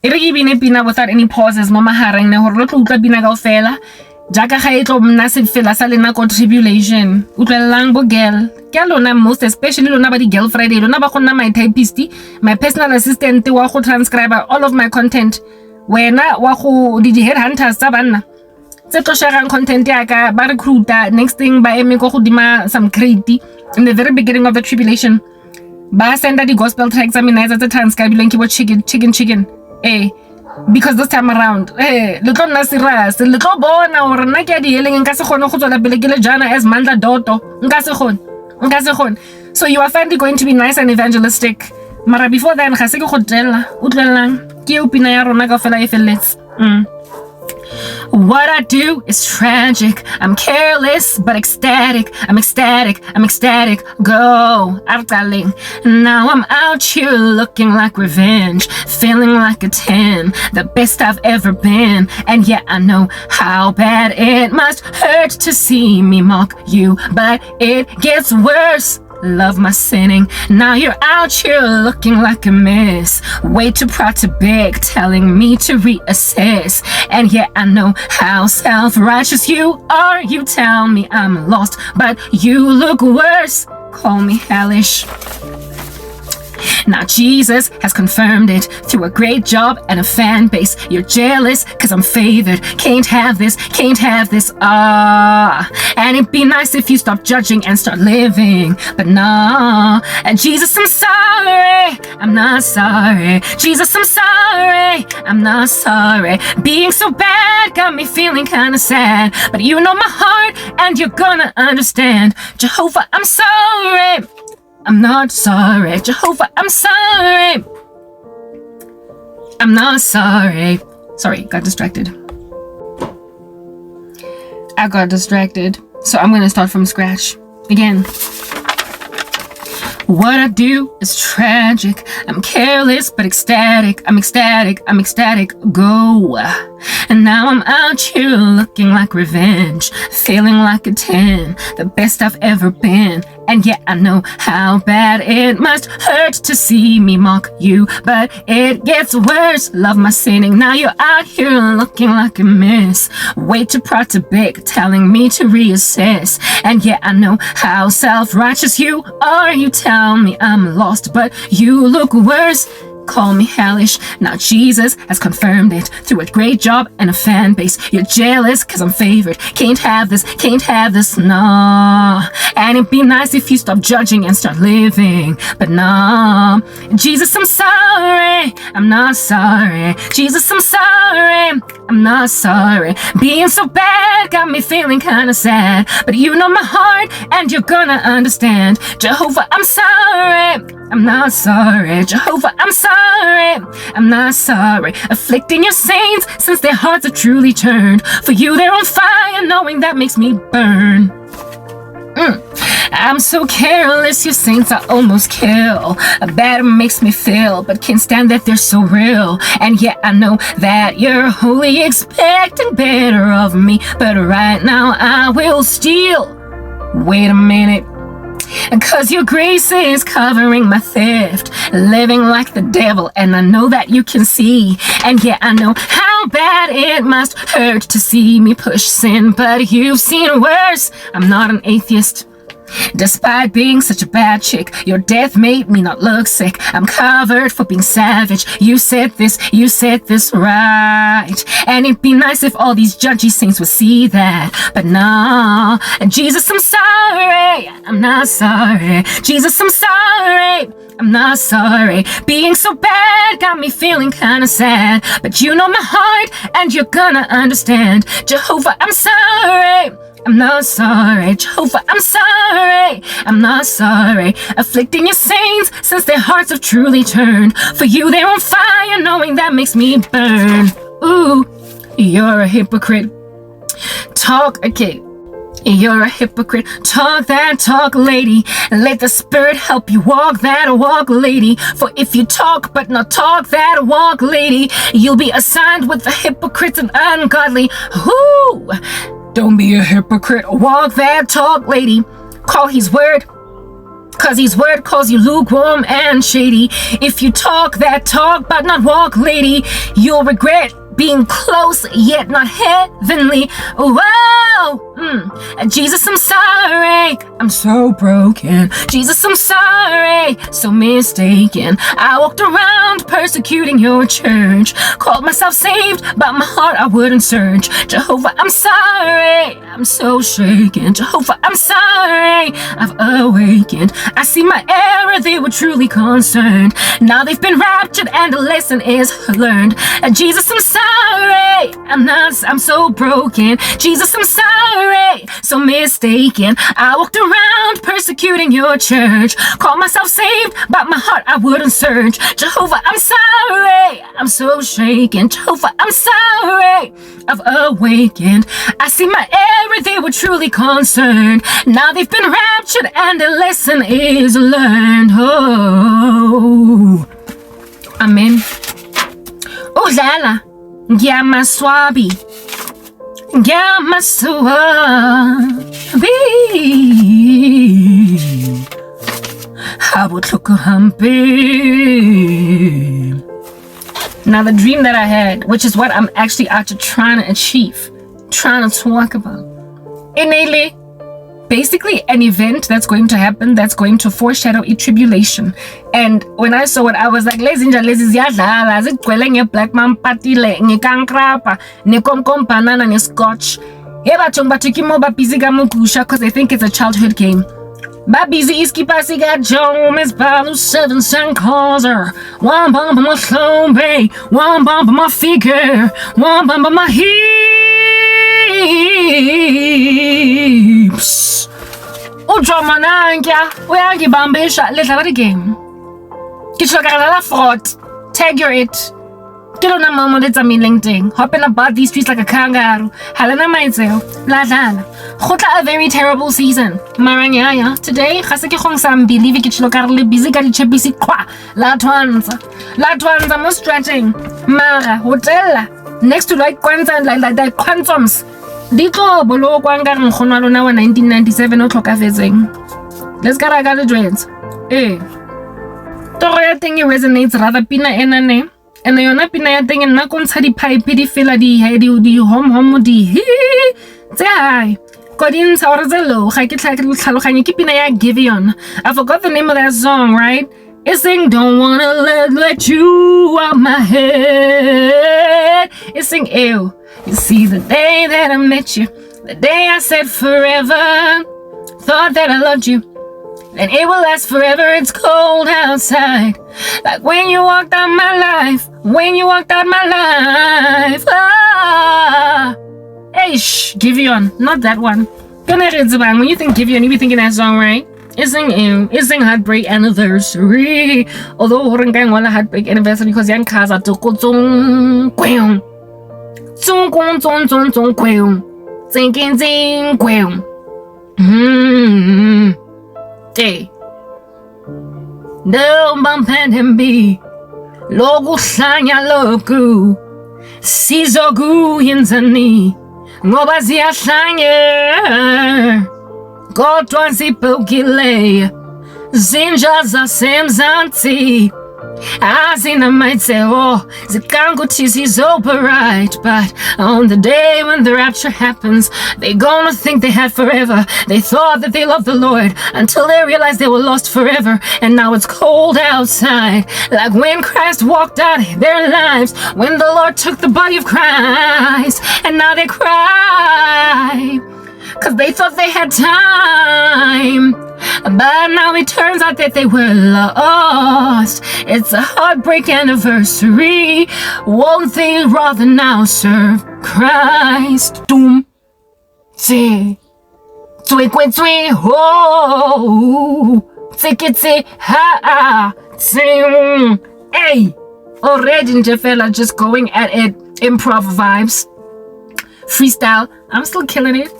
Ere ke bine pina without any pauses mo mahareng ne hore lo tlo utlwa pina kaofela jaaka ga e tlo mna se fela sa lena ko tribulation utlwellang bo girl ke lona most especially lona ba di girl friday lona ba gonna my typist my personal assistant wa go transcribe all of my content wena wa go di headhunters tsa banna tse tlo sharing content ya ka ba recruiter next thing ba eme go godima some crate in the very beginning of the tribulation ba senda di gospel tracks I mean tsa transcribe ke bo chicken because this time around le tlo nna serious le tlo bona hore nna ke di heleng nka se gone go tswela pele ke le jana as Mandla Doto nka se gone so you are finally going to be nice and evangelistic mara before then ga se ke go tella utlwelang ke opina ya rona ka fela e felletse What I do is tragic. I'm careless but ecstatic. I'm ecstatic. Go, darling. Now I'm out here looking like revenge, feeling like a 10, the best I've ever been. And yeah, I know how bad it must hurt to see me mock you, but it gets worse. Love my sinning. Now you're out here looking like a mess. Way too proud to beg, telling me to reassess. And yeah, I know how self-righteous you are. You tell me I'm lost, but you look worse. Call me hellish. Now Jesus has confirmed it through a great job and a fan base. You're jealous cause I'm favored. Can't have this. And it'd be nice if you stop judging and start living. But nah, and Jesus, I'm sorry. I'm not sorry. Jesus, I'm sorry. I'm not sorry. Being so bad got me feeling kinda sad. But you know my heart and you're gonna understand. Jehovah, I'm sorry. I'm not sorry. Jehovah, I'm sorry. I'm not sorry. Sorry, got distracted. I got distracted. So I'm gonna start from scratch. Again. What I do is tragic. I'm careless but ecstatic. I'm ecstatic. Go. And now I'm out here looking like revenge, feeling like a 10, the best I've ever been. And yeah, I know how bad it must hurt to see me mock you, but it gets worse. Love my sinning. Now you're out here looking like a mess. Way too proud to beg, telling me to reassess. And yeah, I know how self-righteous you are. You tell me I'm lost, but you look worse. Call me hellish. Now Jesus has confirmed it through a great job and a fan base. You're jealous cause I'm favored. Can't have this, nah. And it'd be nice if you stop judging and start living. But nah, Jesus, I'm sorry. I'm not sorry. Jesus, I'm sorry. I'm not sorry. Being so bad got me feeling kinda sad. But you know my heart and you're gonna understand. Jehovah, I'm sorry. I'm not sorry. Jehovah, I'm sorry. I'm not sorry. Afflicting your saints since their hearts are truly turned. For you they're on fire, knowing that makes me burn. I'm so careless, your saints I almost kill. Bad makes me feel, but can't stand that they're so real. And yet I know that you're wholly expecting better of me. But right now I will steal. Wait a minute. Cause your grace is covering my theft, living like the devil, and I know that you can see. And yeah, I know how bad it must hurt to see me push sin, but you've seen worse. I'm not an atheist. Despite being such a bad chick, your death made me not look sick. I'm covered for being savage. You said this right. And it'd be nice if all these judgy saints would see that. But nah, Jesus, I'm sorry. I'm not sorry. Jesus, I'm sorry. I'm not sorry. Being so bad got me feeling kinda sad. But you know my heart and you're gonna understand. Jehovah, I'm sorry. I'm not sorry. Jehovah, I'm sorry. I'm not sorry. Afflicting your saints since their hearts have truly turned. For you they're on fire, knowing that makes me burn. Ooh, you're a hypocrite. You're a hypocrite. Talk that talk, lady. Let the Spirit help you walk that walk, lady. For if you talk but not talk that walk, lady, you'll be assigned with the hypocrites and ungodly. Whoo! Don't be a hypocrite. Walk that talk, lady. Call his word Cause his word calls you lukewarm and shady. If you talk that talk but not walk, lady, you'll regret being close yet not heavenly. Whoa! Jesus, I'm sorry, I'm so broken. Jesus, I'm sorry, so mistaken. I walked around persecuting your church, called myself saved, but my heart I wouldn't search. Jehovah, I'm sorry, I'm so shaken. Jehovah, I'm sorry, I've awakened. I see my error, they were truly concerned. Now they've been raptured and the lesson is learned. Jesus, I'm sorry, I'm so broken. Jesus, I'm sorry, so mistaken. I walked around persecuting your church, called myself saved, but my heart I wouldn't search. Jehovah, I'm sorry, I'm so shaken. Jehovah, I'm sorry, I've awakened. I see my error, they were truly concerned. Now they've been raptured and the lesson is learned. Oh, amen. Udlala ngiyamaswabi, ngiyamaswabi, habutloko hampe. Now the dream that I had, which is what I'm actually after trying to achieve, trying to talk about, innately, basically an event that's going to happen, that's going to foreshadow a tribulation. And when I saw it, I was like, lezi ziyadlala, zigcwele nge-black mampatile, ngekankrapa, nekomkom banana, ne-scotch. Batho bathukimo ba busy ka mugusha because they think it's a childhood game. Ba busy iskipa siga Jones, Balu 7 Sun Causer, one bump on my Hlongwane, one bump on my figure, one bump on my hips. Ujoma nankia, uyangibambisha, let's have the game. Kitshokala fraud, tag your it. Kilo na mama let's a mealing thing. Hopping about these streets like a kangaroo. Halana maitzel, la lana. Khotla a very terrible season. Maranyaya, today, khaseke khong sam believe kitshokala busy ka dichepisi kwa. La twanza mo stretching. Mara, hotela. Next to like kwanza and like quantums. Dito bolo kwanga ngkhona lona wa 1997 o tlhoka fetseng. Let's get a dreads. Toro ya thing resonates rather pina enane. And yona pina ya teng nna kontsha di pipe di fela di hom di tse high ko di ntsha ore tse low ga ke tlhaloganye ke pina ya Giveon. I forgot the name of that song, right? It's saying don't wanna let you out my head. It's saying ew. You see the day that I met you, the day I said forever, thought that I loved you, and it will last forever. It's cold outside, like when you walked out my life, hey, Giveon, not that one. When you think Giveon, you be thinking that song, right? It's saying heartbreak anniversary. Although wala heartbreak anniversary because yang kaza toko zong kweng. Zong kweng. Zing kweng. Day. No bampenembi. Logo sanya loku. Sizogu yinzani. Ngoba ziyashanya. Kodwa zibukile. Zinja zasemzansi. Azina might say, oh, zikanguthi zizoba right. But on the day when the rapture happens, they gonna think they had forever. They thought that they loved the Lord until they realized they were lost forever. And now it's cold outside, like when Christ walked out their lives, when the Lord took the body of Christ. And now they cry, cause they thought they had time. But now it turns out that they were lost. It's a heartbreak anniversary. Won't they rather now serve Christ? Doom. Tse. Tswe. Ho. Tse. Ha. Tse. Hey. Already nje fella just going at it. Improv vibes. Freestyle. I'm still killing it.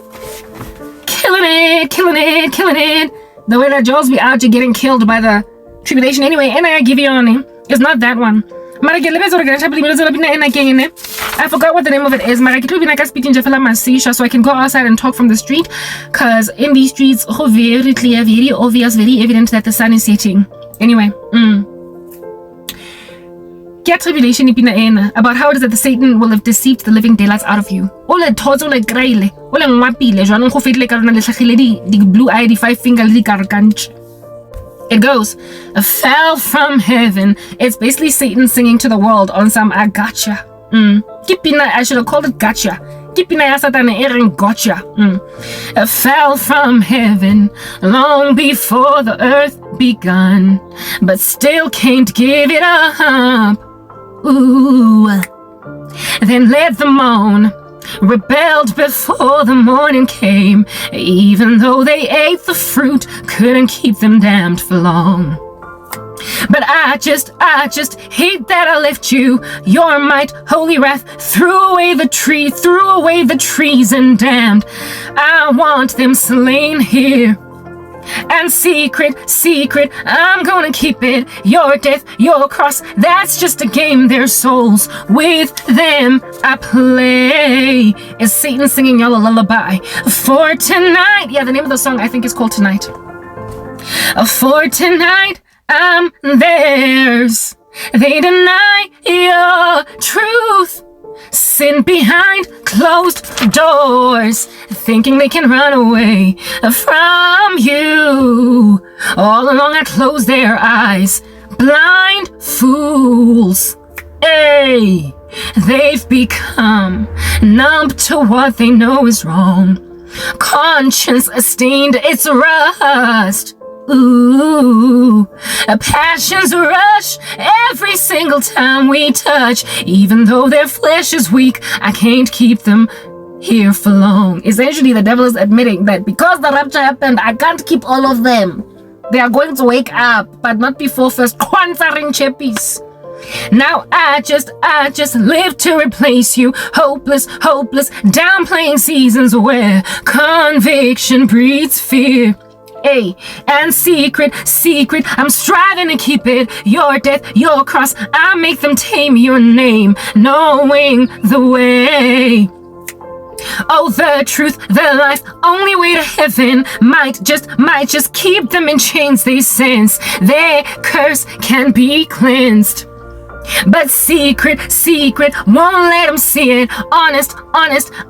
Killing it. The way that Joel's be out here getting killed by the tribulation anyway, and I give you on it. It's not that one. Mara ke lebetsa gore ke tshaba le melo tsa bina ena ke ene. I forgot what the name of it is. So I can go outside and talk from the street. Because in these streets, very clear, very obvious, very evident that the sun is setting. Anyway, Get tribulation about how it is that the Satan will have deceived the living daylights out of you. Ole thotse ole graile, ole ngwapile jwanong go fetile ka rona le tlhagile di blue eye di five finger le di karkantše. It goes, fell from heaven. It's basically Satan singing to the world on some I gotcha. I should have called it gotcha. Gotcha. Fell from heaven long before the earth begun, but still can't give it up. Ooh. Then let them on. Rebelled before the morning came, even though they ate the fruit, couldn't keep them damned for long. But I just hate that I left you, your might, holy wrath, threw away the trees and damned. I want them slain here. And secret, I'm gonna keep it. Your death, your cross, that's just a game. Their souls, with them I play. Is Satan singing y'all a lullaby for tonight? Yeah, the name of the song I think is called Tonight. For tonight, I'm theirs. They deny your truth. Sin behind closed doors, thinking they can run away from you. All along I close their eyes, blind fools. Hey, they've become numb to what they know is wrong. Conscience stained its rust. Ooh, passions rush every single time we touch. Even though their flesh is weak, I can't keep them here for long. Essentially, the devil is admitting that because the rapture happened, I can't keep all of them. They are going to wake up, but not before first answering chippies. Now I just live to replace you. Hopeless, downplaying seasons where conviction breeds fear. Hey, and secret, I'm striving to keep it. Your death, your cross, I make them tame your name, knowing the way. Oh, the truth, the life, only way to heaven might just keep them in chains they sense. Their curse can be cleansed. But secret, won't let them see it. Honest,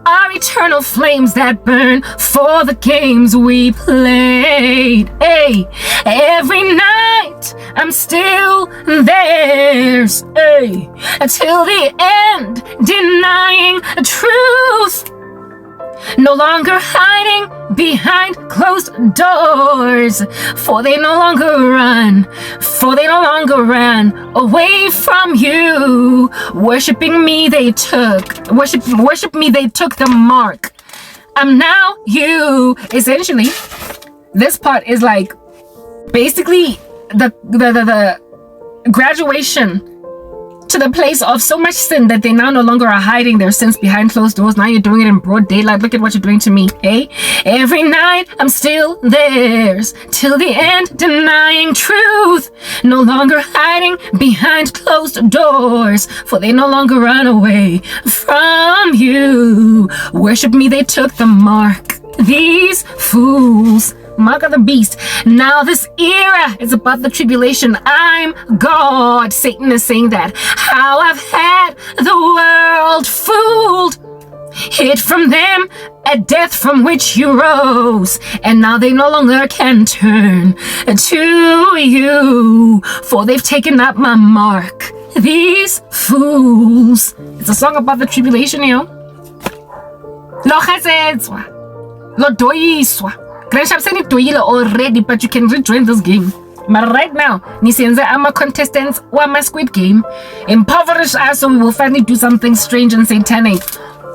our eternal flames that burn for the games we played. Hey, every night I'm still theirs. Hey, until the end, denying the truth. No longer hiding behind closed doors, for they no longer run away from you. Worshiping me they took the mark. I'm now you. Essentially, this part is like basically the graduation to the place of so much sin that they now no longer are hiding their sins behind closed doors. Now you're doing it in broad daylight. Look at what you're doing to me, hey? Every night I'm still theirs, till the end, denying truth. No longer hiding behind closed doors, for they no longer run away from you. Worship me, they took the mark. These fools, mark of the beast. Now this era is about the tribulation. I'm God. Satan is saying that. How I've had the world fooled. Hid from them a death from which you rose. And now they no longer can turn to you, for they've taken up my mark. These fools. It's a song about the tribulation, yo. Lo khasetswa. Lo doiswa. I've doile already, but you can rejoin this game. But right now, Nisienze, I'm a contestant or my Squid Game. Impoverish us so we will finally do something strange and satanic.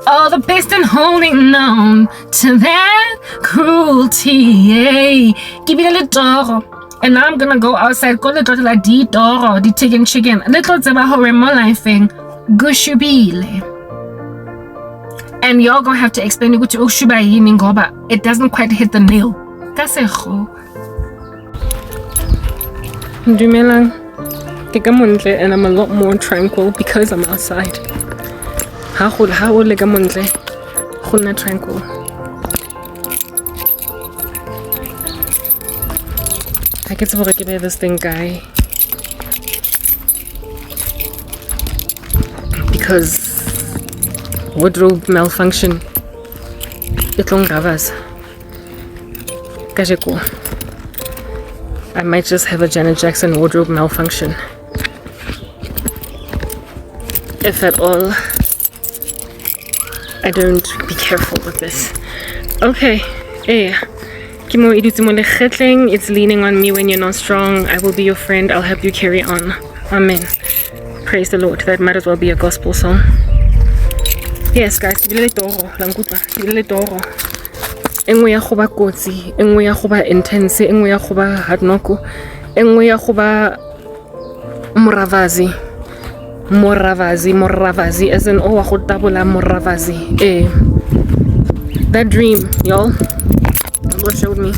All the best in holding on to that cruelty. Give it a little. And now I'm gonna go outside. Go little like di doro, di chicken. Little zeba horemo lifing. Gushubile. And you're gonna have to explain it to Ushuba Yiningoba. It doesn't quite hit the nail. Kasejo. Dumelang. And I'm a lot more tranquil because I'm outside. Ha o le ka montle go nna tranquil. I get to work this thing, guy, because wardrobe malfunction. It's long gravas. Kajeko. I might just have a Janet Jackson wardrobe malfunction, if at all I don't be careful with this. Okay, it's leaning on me when you're not strong. I will be your friend. I'll help you carry on. Amen. Praise the Lord. That might as well be a gospel song. Yes, guys. Engwe ya go ba kotsi, engwe ya go ba intense, engwe ya go ba hardnoko, engwe ya go ba moravazi, as in wa go tabola moravazi. That dream, y'all, God showed me.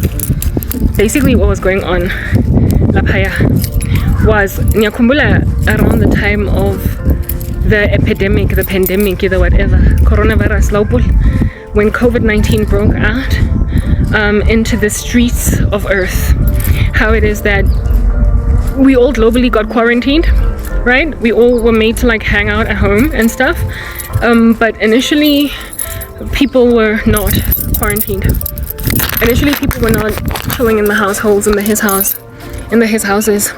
Basically what was going on laphaya was nyakumbula around the time of the epidemic, the pandemic, the whatever, coronavirus laupul. When COVID-19 broke out into the streets of Earth, how it is that we all globally got quarantined, right? We all were made to like hang out at home and stuff, but initially people were not quarantined. Initially people were not chilling in the households, in the his houses.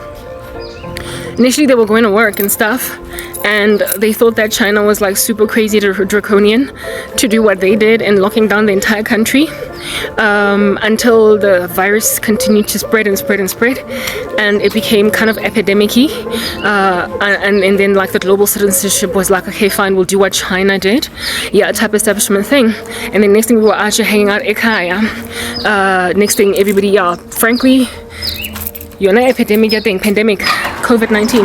Initially they were going to work and stuff, and they thought that China was like super crazy draconian to do what they did in locking down the entire country, until the virus continued to spread, and it became kind of epidemic-y, and then like the global citizenship was like, okay fine, we'll do what China did, yeah, type establishment thing. And then next thing we were actually hanging out ekaya, next thing everybody, yeah, frankly, you're not epidemic thing, pandemic, COVID-19,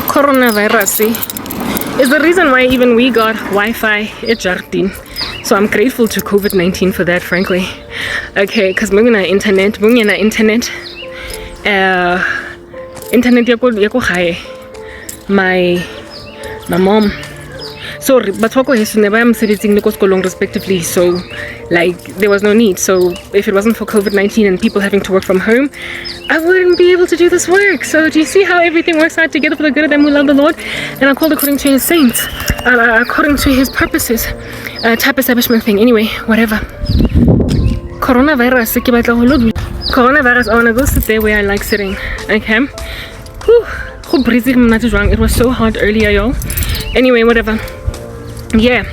coronavirus is the reason why even we got Wi-Fi at Jardin. So I'm grateful to COVID-19 for that, frankly. Okay, because mungina internet yako high. My mom. So but respectively, so like there was no need. So if it wasn't for COVID-19 and people having to work from home, I wouldn't be able to do this work. So do you see how everything works out together for the good of them who love the Lord and are called according to his saints, according to his purposes, type establishment thing. Anyway, whatever. Coronavirus, I wanna go sit there where I like sitting. Okay. Whew. It was so hot earlier, y'all. Anyway, whatever. Yeah,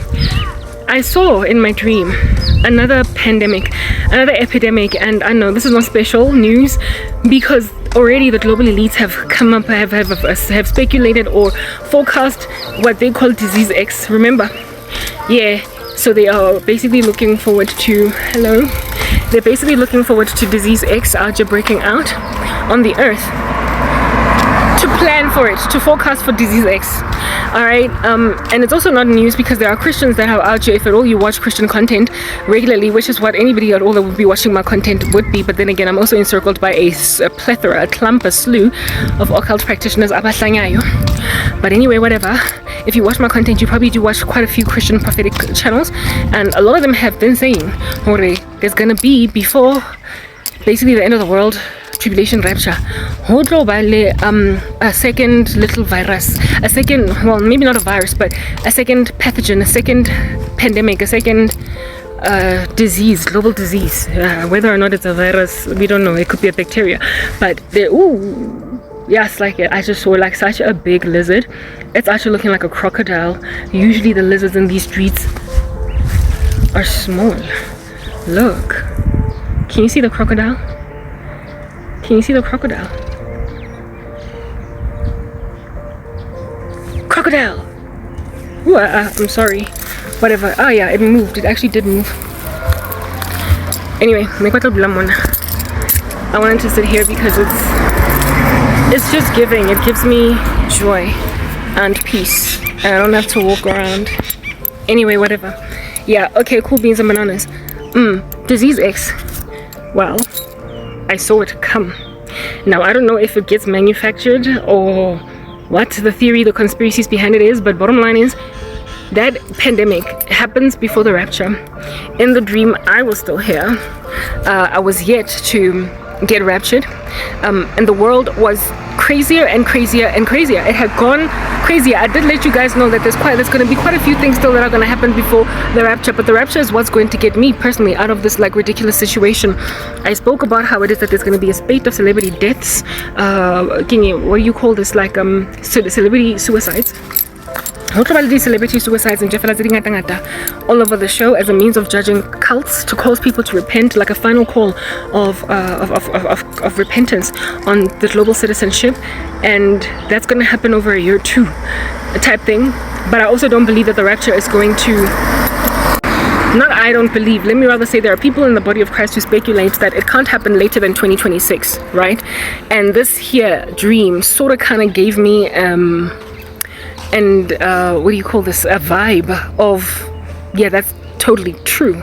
I saw in my dream another pandemic, another epidemic, and I know this is not special news because already the global elites have come up, have speculated or forecast what they call disease X. Remember? Yeah, so they are basically looking forward to they're basically looking forward to disease X breaking out on the earth, to plan for it, to forecast for disease X. Alright, and it's also not news because there are Christians that are out here. If at all you watch Christian content regularly, which is what anybody at all that would be watching my content would be, but then again I'm also encircled by a plethora, a slew of occult practitioners. But anyway, whatever, if you watch my content you probably do watch quite a few Christian prophetic channels, and a lot of them have been saying there's gonna be, before basically the end of the world, tribulation, rapture, a second little virus, a second, well, maybe not a virus, but a second pathogen, a second pandemic, a second disease, global disease. Whether or not it's a virus, we don't know. It could be a bacteria, but yes, like I just saw like such a big lizard. It's actually looking like a crocodile. Usually the lizards in these streets are small. Look, can you see the crocodile? Can you see the crocodile? Crocodile! Ooh, I'm sorry. Whatever. Oh yeah, it moved. It actually did move. Anyway, I wanted to sit here because it's just giving. It gives me joy and peace. And I don't have to walk around. Anyway, whatever. Yeah, okay, cool beans and bananas. Disease X. Well, I saw it come. Now I don't know if it gets manufactured or what the theory, the conspiracies behind it is, but bottom line is that pandemic happens before the rapture. In the dream, I was still here. I was yet to get raptured, and the world was crazier and crazier and crazier. It had gone crazier. I did let you guys know that there's going to be quite a few things still that are going to happen before the rapture, but the rapture is what's going to get me personally out of this like ridiculous situation. I spoke about how it is that there's going to be a spate of celebrity deaths. What do you call this? Like celebrity suicides. Celebrity suicides and all over the show as a means of judging cults, to cause people to repent, like a final call of repentance on the global citizenship. And that's going to happen over a year too, type thing. But I also don't believe that the rapture is going to, not I don't believe, let me rather say there are people in the body of Christ who speculate that it can't happen later than 2026, right? And this here dream sort of kind of gave me what do you call this, a vibe of, yeah, that's totally true,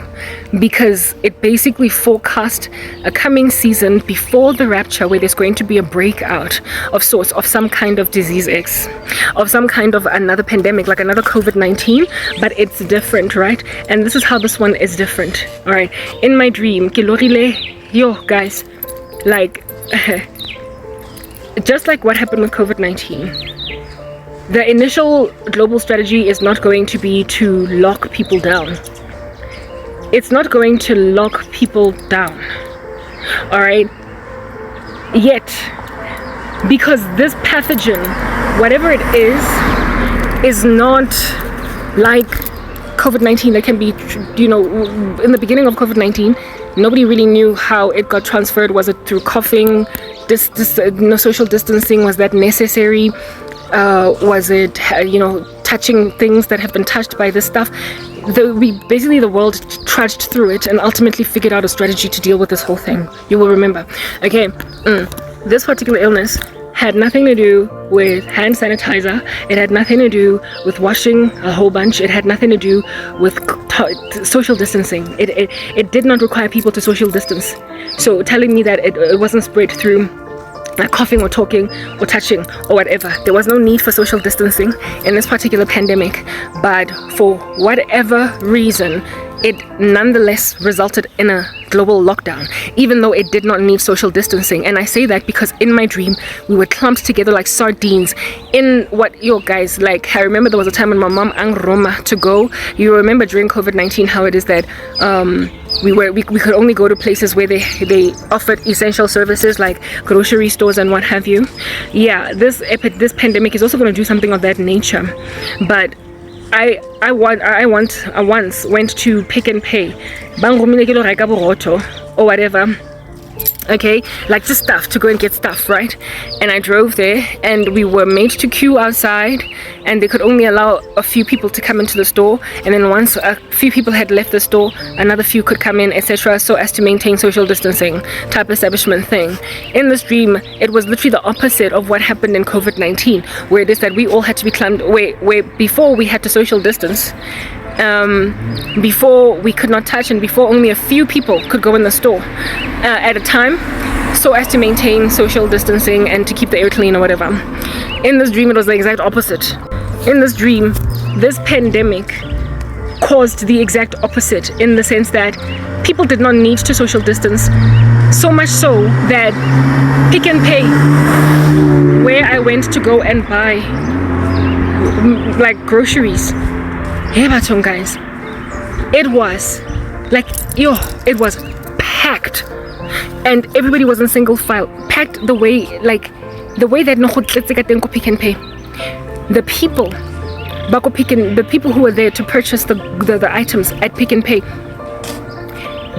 because it basically forecast a coming season before the rapture where there's going to be a breakout of sorts of some kind of disease X, of some kind of another pandemic, like another COVID-19, but it's different, right? And this is how this one is different. All right, in my dream, yo guys, like just like what happened with COVID-19, the initial global strategy is not going to be to lock people down. It's not going to lock people down. All right? Yet, because this pathogen, whatever it is not like COVID-19 that can be, in the beginning of COVID-19, nobody really knew how it got transferred. Was it through coughing? Social distancing, was that necessary? Was it touching things that have been touched by this stuff? The world trudged through it and ultimately figured out a strategy to deal with this whole thing. You will remember. Okay, this particular illness had nothing to do with hand sanitizer. It had nothing to do with washing a whole bunch. It had nothing to do with social distancing. It did not require people to social distance. So telling me that it wasn't spread through coughing or talking or touching or whatever, there was no need for social distancing in this particular pandemic. But for whatever reason, it nonetheless resulted in a global lockdown, even though it did not need social distancing. And I say that because in my dream we were clumped together like sardines in guys, like, I remember there was a time when my mom asked Roma to go. You remember during COVID-19 how it is that we could only go to places where they offered essential services like grocery stores and what have you. Yeah, this pandemic is also going to do something of that nature. But I once went to Pick and Pay, or whatever. Okay, like just stuff, to go and get stuff, right? And I drove there and we were made to queue outside, and they could only allow a few people to come into the store, and then once a few people had left the store, another few could come in, etc., so as to maintain social distancing type establishment thing. In this dream, it was literally the opposite of what happened in COVID-19, where it is that we all had to be climbed where before we had to social distance, before we could not touch, and before only a few people could go in the store at a time, so as to maintain social distancing and to keep the air clean or whatever. In this dream, it was the exact opposite. In this dream, this pandemic caused the exact opposite, in the sense that people did not need to social distance, so much so that Pick and Pay, where I went to go and buy like groceries, guys, it was like, it was packed, and everybody was in single file, packed the way that Pick and Pay. The people who were there to purchase the items at Pick and Pay,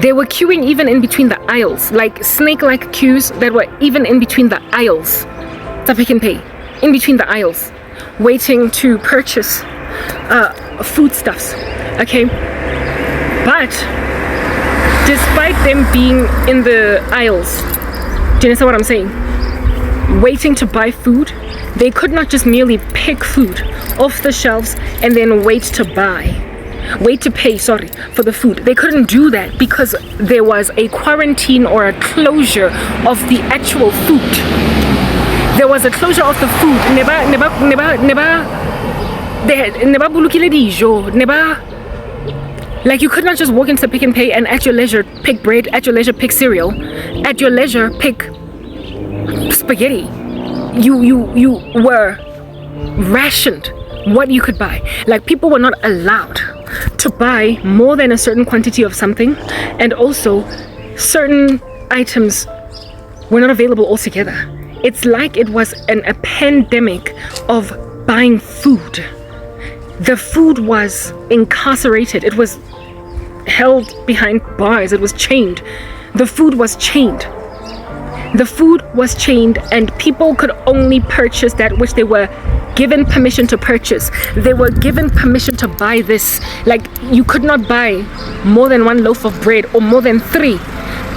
they were queuing even in between the aisles, like snake-like queues that were even in between the aisles. The Pick and Pay, in between the aisles, waiting to purchase foodstuffs. Okay, but despite them being in the aisles, do you understand what I'm saying? Waiting to buy food, they could not just merely pick food off the shelves and then wait to pay for the food. They couldn't do that because there was a quarantine or a closure of the actual food. There was a closure of the food. Like, you could not just walk into Pick and Pay and at your leisure pick bread, at your leisure pick cereal, at your leisure pick spaghetti. You were rationed what you could buy. Like, people were not allowed to buy more than a certain quantity of something, and also certain items were not available altogether. It's like it was a pandemic of buying food. The food was incarcerated. It was held behind bars. It was chained. The food was chained. The food was chained, and people could only purchase that which they were given permission to purchase. They were given permission to buy this. Like, you could not buy more than one loaf of bread or more than 3.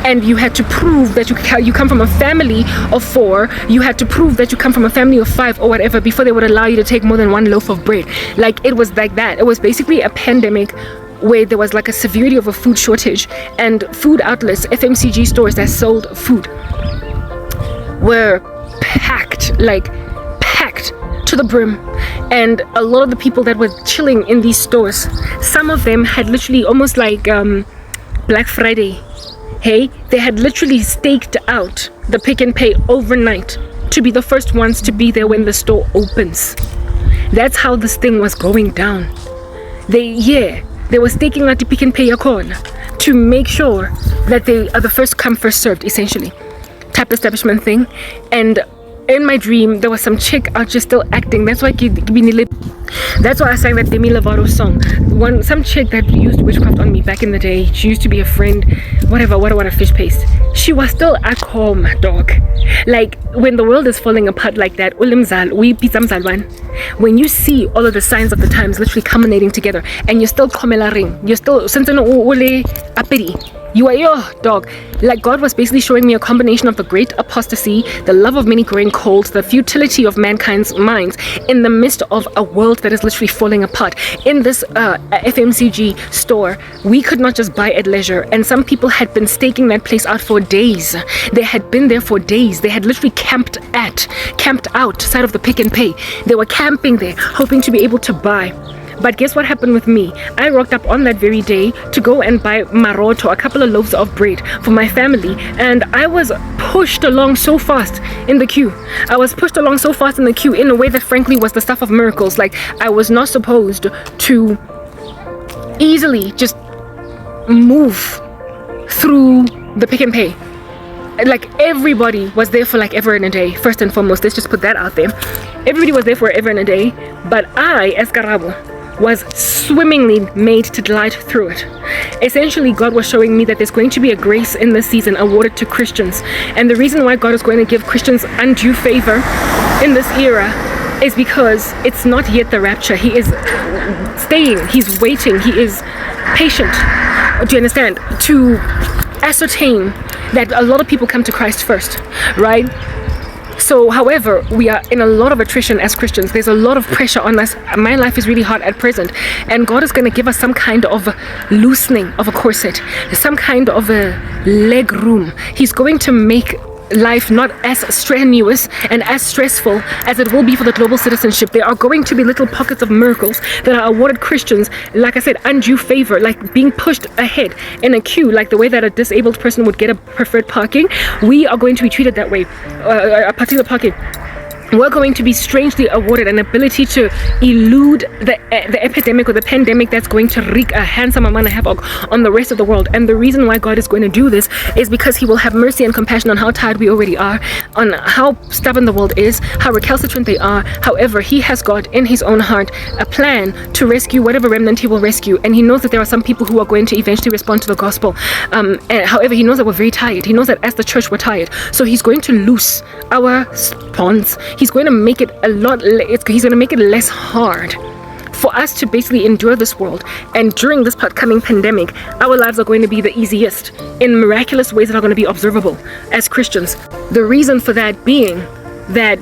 And you had to prove that you come from a family of 4. You had to prove that you come from a family of 5 or whatever before they would allow you to take more than one loaf of bread. Like, it was like that. It was basically a pandemic where there was like a severity of a food shortage, and food outlets, FMCG stores that sold food were packed to the brim. And a lot of the people that were chilling in these stores, some of them had literally almost like Black Friday. Hey, they had literally staked out the Pick and Pay overnight to be the first ones to be there when the store opens. That's how this thing was going down. They were staking out the Pick and Pay corner to make sure that they are the first come, first served, essentially, type establishment thing. And in my dream, there was some chick out just still acting. That's why I sang that Demi Lovato song. Some chick that used witchcraft on me back in the day. She used to be a friend, whatever, what a fish paste. She was still at home, dog. Like, when the world is falling apart like that, when you see all of the signs of the times literally culminating together, and you're still komelaring, you're still you are your dog. Like, God was basically showing me a combination of the great apostasy, the love of many growing cold, the futility of mankind's minds in the midst of a world that is literally falling apart. In this FMCG store, we could not just buy at leisure, and some people had been staking that place out for days. They had been there for days. They had literally camped outside of the Pick and Pay. They were camping there, hoping to be able to buy. But guess what happened with me? I rocked up on that very day to go and buy maroto, a couple of loaves of bread for my family, and I was pushed along so fast in the queue. I was pushed along so fast in the queue in a way that frankly was the stuff of miracles. Like, I was not supposed to easily just move through the Pick and Pay. Like, everybody was there for like ever and a day. First and foremost, let's just put that out there. Everybody was there for ever and a day, but I, as Karabo, was swimmingly made to glide through it. Essentially, God was showing me that there's going to be a grace in this season awarded to Christians, and the reason why God is going to give Christians undue favor in this era is because it's not yet the rapture. He is staying, he's waiting, he is patient, do you understand, to ascertain that a lot of people come to Christ first, right? So, however, we are in a lot of attrition as Christians. There's a lot of pressure on us. My life is really hard at present, and God is going to give us some kind of loosening of a corset, some kind of a leg room. He's going to make life not as strenuous and as stressful as it will be for the global citizenship. There are going to be little pockets of miracles that are awarded Christians, like I said, undue favor, like being pushed ahead in a queue, like the way that a disabled person would get a preferred parking. We are going to be treated that way, a particular parking. We're going to be strangely awarded an ability to elude the epidemic or the pandemic that's going to wreak a handsome amount of havoc on the rest of the world. And the reason why God is going to do this is because he will have mercy and compassion on how tired we already are, on how stubborn the world is, how recalcitrant they are. However, he has got in his own heart a plan to rescue whatever remnant he will rescue, and he knows that there are some people who are going to eventually respond to the gospel. However, he knows that we're very tired. He knows that as the church we're tired, so he's going to loose our bonds. He's going to make it he's going to make it less hard for us to basically endure this world. And during this coming pandemic, our lives are going to be the easiest in miraculous ways that are going to be observable as Christians. The reason for that being that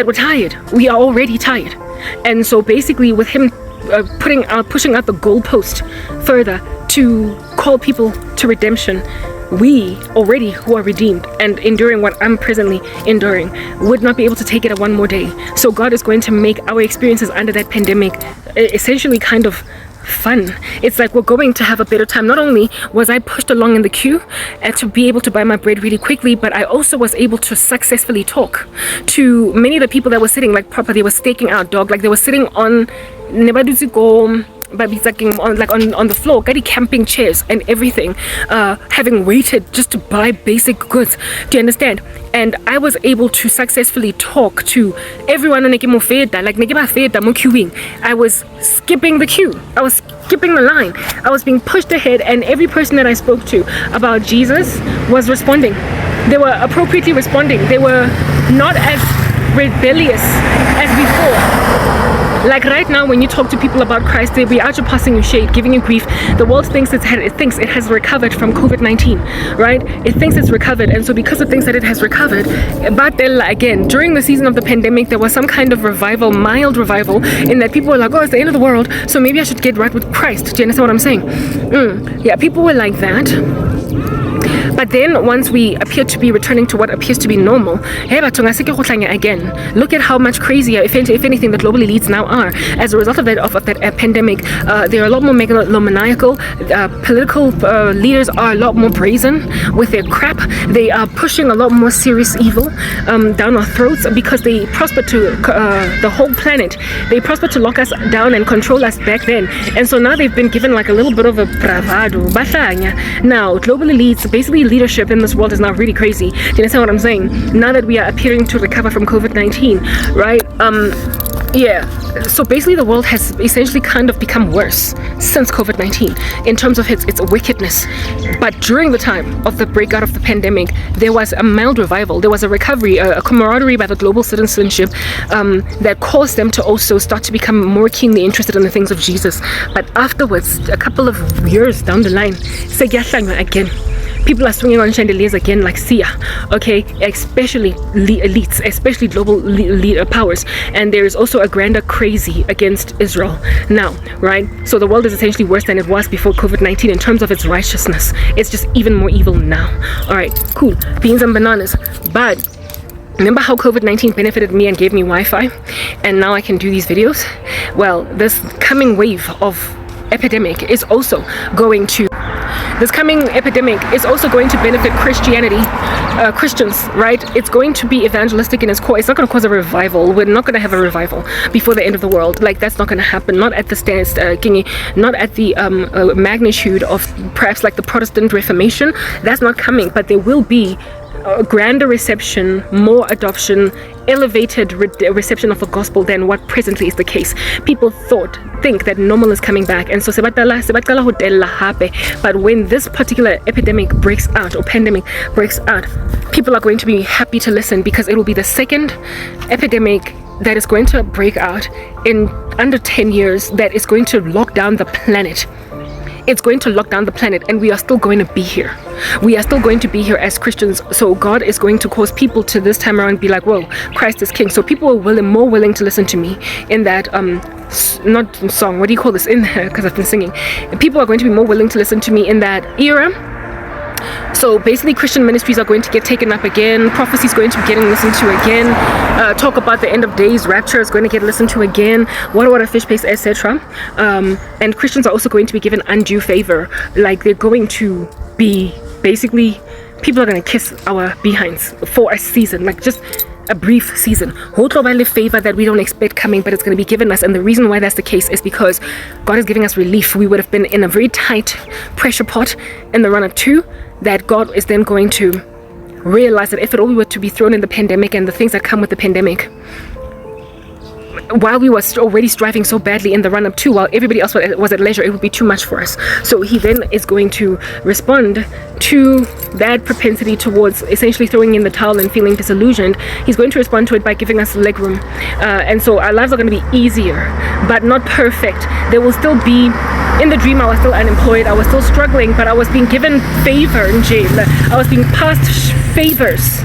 we're tired. We are already tired. And so basically with him pushing out the goalpost further to call people to redemption, we already who are redeemed and enduring what I'm presently enduring would not be able to take it one more day. So God is going to make our experiences under that pandemic essentially kind of fun. It's like we're going to have a better time. Not only was I pushed along in the queue to be able to buy my bread really quickly, but I also was able to successfully talk to many of the people that were sitting like proper. They were staking out, dog. Like they were sitting on on the floor, getting camping chairs and everything, having waited just to buy basic goods. Do you understand? And I was able to successfully talk to everyone on queuing. I was skipping the queue. I was skipping the line. I was being pushed ahead, and every person that I spoke to about Jesus was responding. They were appropriately responding. They were not as rebellious as before. Like right now, when you talk to people about Christ, they'll be out you passing you shade, giving you grief. The world thinks it has recovered from COVID-19, right? It thinks it's recovered, and so because it thinks that it has recovered, but then again, during the season of the pandemic, there was some kind of revival, mild revival, in that people were like, oh, it's the end of the world, so maybe I should get right with Christ. Do you understand what I'm saying? Yeah, people were like that. But then once we appear to be returning to what appears to be normal, again, look at how much crazier, if anything, the global elites now are. As a result of that pandemic, they are a lot more megalomaniacal. Political leaders are a lot more brazen with their crap. They are pushing a lot more serious evil down our throats because they prospered to the whole planet. They prospered to lock us down and control us back then. And so now they've been given like a little bit of a bravado. Now, global elites, basically leadership in this world is now really crazy. Do you understand what I'm saying? Now that we are appearing to recover from COVID-19, right? Yeah, so basically the world has essentially kind of become worse since COVID-19 in terms of its wickedness. But during the time of the breakout of the pandemic, there was a mild revival. There was a recovery, a camaraderie by the global citizenship that caused them to also start to become more keenly interested in the things of Jesus. But afterwards, a couple of years down the line, again, people are swinging on chandeliers again like Sia, okay? Especially elites, especially global powers. And there is also a grander crazy against Israel now, right? So the world is essentially worse than it was before COVID-19 in terms of its righteousness. It's just even more evil now. All right, cool. Beans and bananas. But remember how COVID-19 benefited me and gave me Wi-Fi? And now I can do these videos? Well, this coming wave of epidemic is also going to benefit Christianity, Christians, right? It's going to be evangelistic in its core. It's not going to cause a revival. We're not going to have a revival before the end of the world. Like, that's not going to happen. Not at the stance, not at the magnitude of perhaps like the Protestant Reformation. That's not coming. But there will be a grander reception, more adoption, elevated reception of the gospel than what presently is the case. People think that normal is coming back, and so but when this particular epidemic breaks out or pandemic breaks out, people are going to be happy to listen because it will be the second epidemic that is going to break out in under 10 years that is going to lock down the planet. It's going to lock down the planet, and we are still going to be here. We are still going to be here as Christians. So God is going to cause people to this time around be like, whoa, Christ is king. So people are more willing to listen to me in that not song, what do you call this, in because I've been singing. People are going to be more willing to listen to me in that era. So basically Christian ministries are going to get taken up again. Prophecy is going to be getting listened to again. Talk about the end of days, rapture is going to get listened to again. What a fish paste, etc. And Christians are also going to be given undue favor. Like, they're going to be basically, people are going to kiss our behinds for a season, like just a brief season. Favor that we don't expect coming, but it's going to be given us. And the reason why that's the case is because God is giving us relief. We would have been in a very tight pressure pot in the run-up to that. God is then going to realize that if it all were to be thrown in the pandemic and the things that come with the pandemic, while we were already striving so badly in the run-up to, while everybody else was at leisure, it would be too much for us. So he then is going to respond to that propensity towards essentially throwing in the towel and feeling disillusioned. He's going to respond to it by giving us leg room. And so our lives are going to be easier, but not perfect. There will still be, in the dream I was still unemployed, I was still struggling, but I was being given favor in jail. I was being passed favors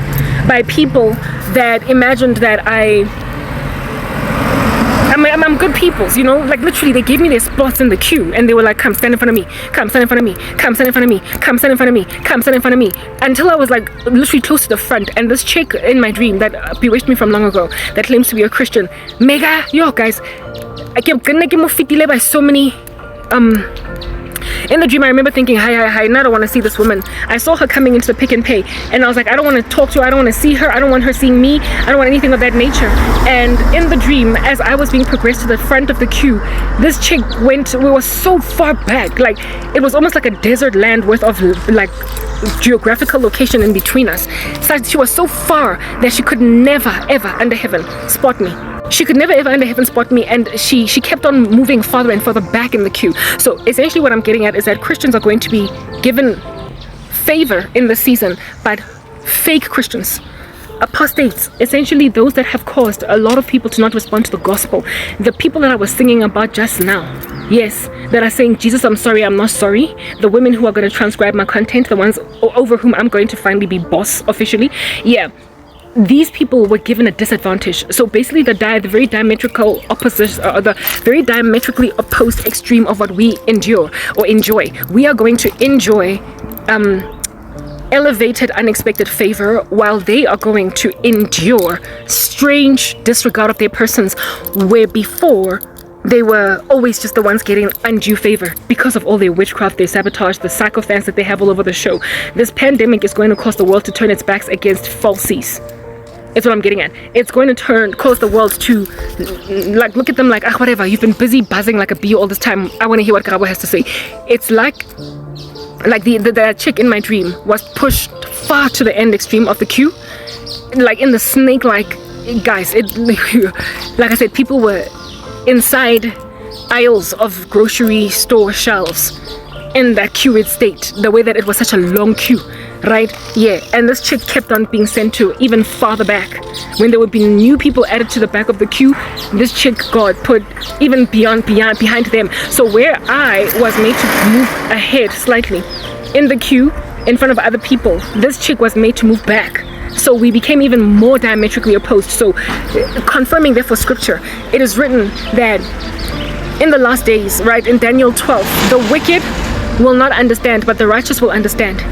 by people that imagined that I'm good good peoples, you know, like literally they gave me their spots in the queue and they were like, come stand in front of me, come stand in front of me, come stand in front of me, come stand in front of me, come stand in front of me, until I was like literally close to the front. And this chick in my dream that bewitched me from long ago, that claims to be a Christian, mega, yo guys, I kept getting by so many in the dream. I remember thinking, hi, now I don't want to see this woman. I saw her coming into the Pick and Pay and I was like, I don't want to talk to her, I don't want to see her, I don't want her seeing me, I don't want anything of that nature. And in the dream, as I was being progressed to the front of the queue, this chick we were so far back, like it was almost like a desert land worth of like geographical location in between us. So she was so far that she could never ever under heaven spot me. She could never ever under heaven spot me, and she kept on moving farther and further back in the queue. So essentially what I'm getting at is that Christians are going to be given favor in this season, but fake Christians, apostates, essentially those that have caused a lot of people to not respond to the gospel, the people that I was singing about just now, yes, that are saying, Jesus, I'm sorry, I'm not sorry, the women who are going to transcribe my content, the ones over whom I'm going to finally be boss officially, yeah, these people were given a disadvantage. So basically the very diametrical opposite, the very diametrically opposed extreme of what we endure or enjoy. We are going to enjoy elevated unexpected favor, while they are going to endure strange disregard of their persons, where before they were always just the ones getting undue favor because of all their witchcraft, their sabotage, the sycophants that they have all over the show. This pandemic is going to cause the world to turn its backs against falsies. It's what I'm getting at. It's going to cause the world to like look at them like, whatever, you've been busy buzzing like a bee all this time, I want to hear what Karabo has to say. It's like the chick in my dream was pushed far to the end extreme of the queue, like in the snake like, guys, it like I said, people were inside aisles of grocery store shelves in that queued state, the way that it was such a long queue, right? Yeah, and this chick kept on being sent to even farther back. When there would be new people added to the back of the queue, this chick got put even behind them. So where I was made to move ahead slightly in the queue in front of other people, this chick was made to move back. So we became even more diametrically opposed. So confirming therefore scripture, it is written that in the last days, right, in Daniel 12, the wicked will not understand, but the righteous will understand.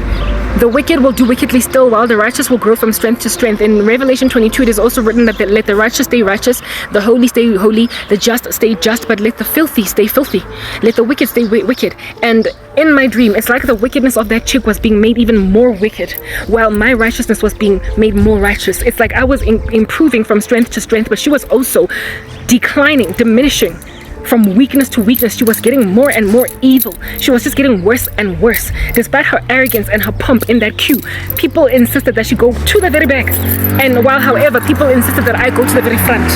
The wicked will do wickedly still, while the righteous will grow from strength to strength. In Revelation 22, it is also written that let the righteous stay righteous, the holy stay holy, the just stay just, but let the filthy stay filthy. Let the wicked stay wicked. And in my dream, it's like the wickedness of that chick was being made even more wicked, while my righteousness was being made more righteous. It's like I was improving from strength to strength, but she was also declining, diminishing. From weakness to weakness, she was getting more and more evil. She was just getting worse and worse. Despite her arrogance and her pomp in that queue, people insisted that she go to the very back. And while, however, people insisted that I go to the very front.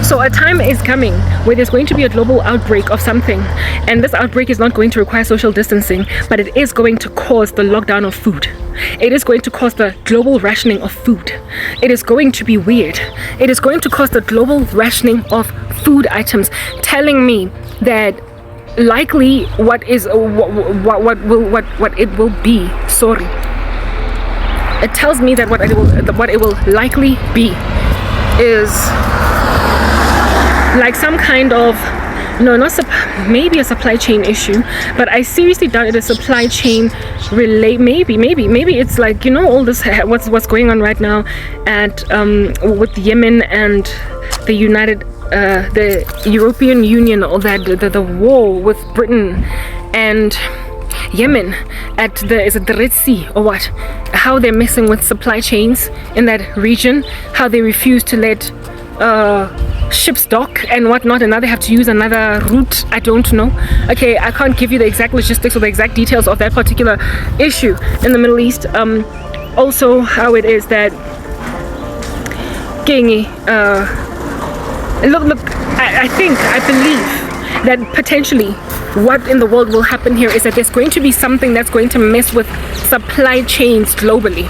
So a time is coming where there's going to be a global outbreak of something, and this outbreak is not going to require social distancing, but it is going to cause the lockdown of food. It is going to cause the global rationing of food. It is going to be weird. It is going to cause the global rationing of food items, telling me that likely what it will be. Sorry. It tells me that what it will likely be is like some kind of maybe a supply chain issue, but I seriously doubt it is supply chain maybe it's like, all this what's going on right now at with Yemen and the European Union, or that the war with Britain and Yemen at the Red Sea, or what, how they're messing with supply chains in that region, how they refuse to let ships dock and whatnot, and now they have to use another route. I don't know. Okay, I can't give you the exact logistics or the exact details of that particular issue in the Middle East. Also, how it is that I believe that potentially what in the world will happen here is that there's going to be something that's going to mess with supply chains globally,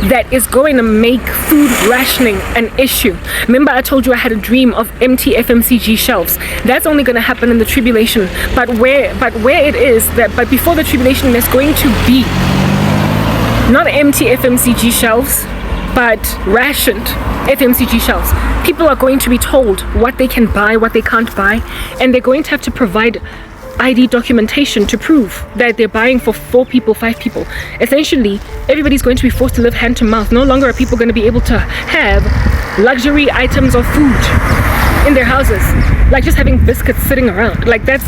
that is going to make food rationing an issue. Remember I told you I had a dream of empty FMCG shelves. That's only going to happen in the tribulation. But before the tribulation, there's going to be not empty FMCG shelves, but rationed FMCG shelves. People are going to be told what they can buy, what they can't buy, and they're going to have to provide ID documentation to prove that they're buying for 4 people, 5 people. Essentially, everybody's going to be forced to live hand to mouth. No longer are people going to be able to have luxury items of food in their houses, like just having biscuits sitting around. Like, that's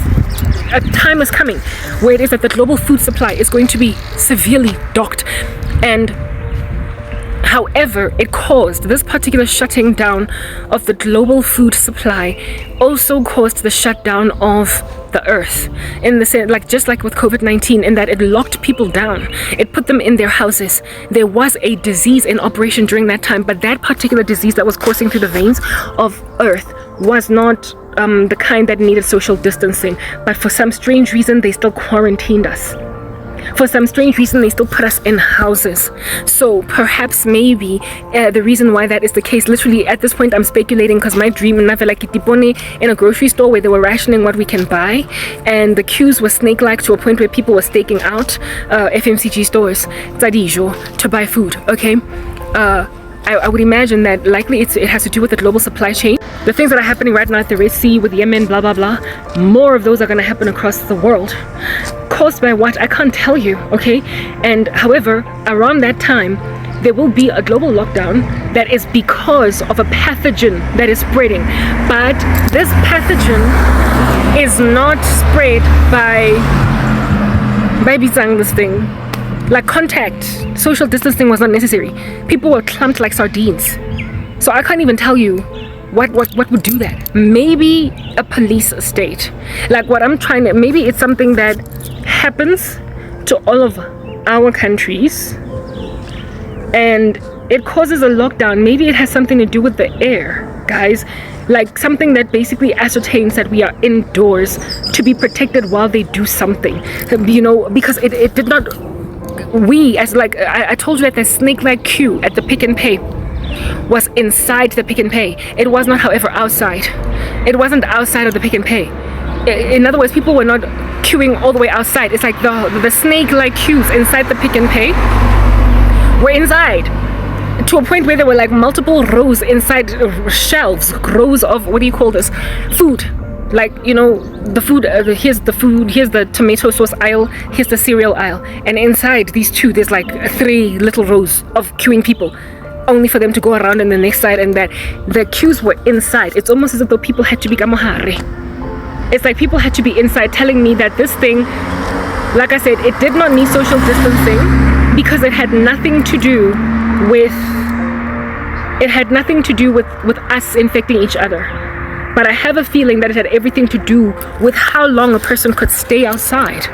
a time is coming where it is that the global food supply is going to be severely docked. And however, it caused this particular shutting down of the global food supply also caused the shutdown of the earth, in the sense, like just like with COVID-19, in that it locked people down. It put them in their houses. There was a disease in operation during that time, but that particular disease that was coursing through the veins of earth was not the kind that needed social distancing. But for some strange reason, they still quarantined us. For some strange reason, they still put us in houses. So perhaps maybe the reason why that is the case, literally at this point I'm speculating, because my dream in a grocery store where they were rationing what we can buy, and the queues were snake-like to a point where people were staking out FMCG stores to buy food. Okay, I would imagine that likely it has to do with the global supply chain. The things that are happening right now at the Red Sea with Yemen, blah blah blah, more of those are going to happen across the world. Caused by what? I can't tell you, okay? And however, around that time, there will be a global lockdown that is because of a pathogen that is spreading. But this pathogen is not spread by this thing. Like contact, social distancing was not necessary. People were clumped like sardines. So I can't even tell you what would do that. Maybe a police state. Like what I'm trying to, maybe it's something that happens to all of our countries and it causes a lockdown. Maybe it has something to do with the air, guys. Like something that basically ascertains that we are indoors to be protected while they do something. You know, because it did not, we as like, I told you that the snake-like queue at the Pick and Pay was inside the Pick and Pay. It was not, however, outside. It wasn't outside of the Pick and Pay. In other words, people were not queuing all the way outside. It's like the snake-like queues inside the Pick and Pay were inside, to a point where there were like multiple rows inside shelves, rows of, what do you call this, food. Like, you know, the food, here's the food, here's the tomato sauce aisle, here's the cereal aisle, and inside these two there's like 3 little rows of queuing people, only for them to go around on the next side, and that the queues were inside. It's almost as if though people had to be kamohari. It's like people had to be inside, telling me that this thing, like I said, it did not need social distancing because it had nothing to do with us infecting each other. But I have a feeling that it had everything to do with how long a person could stay outside.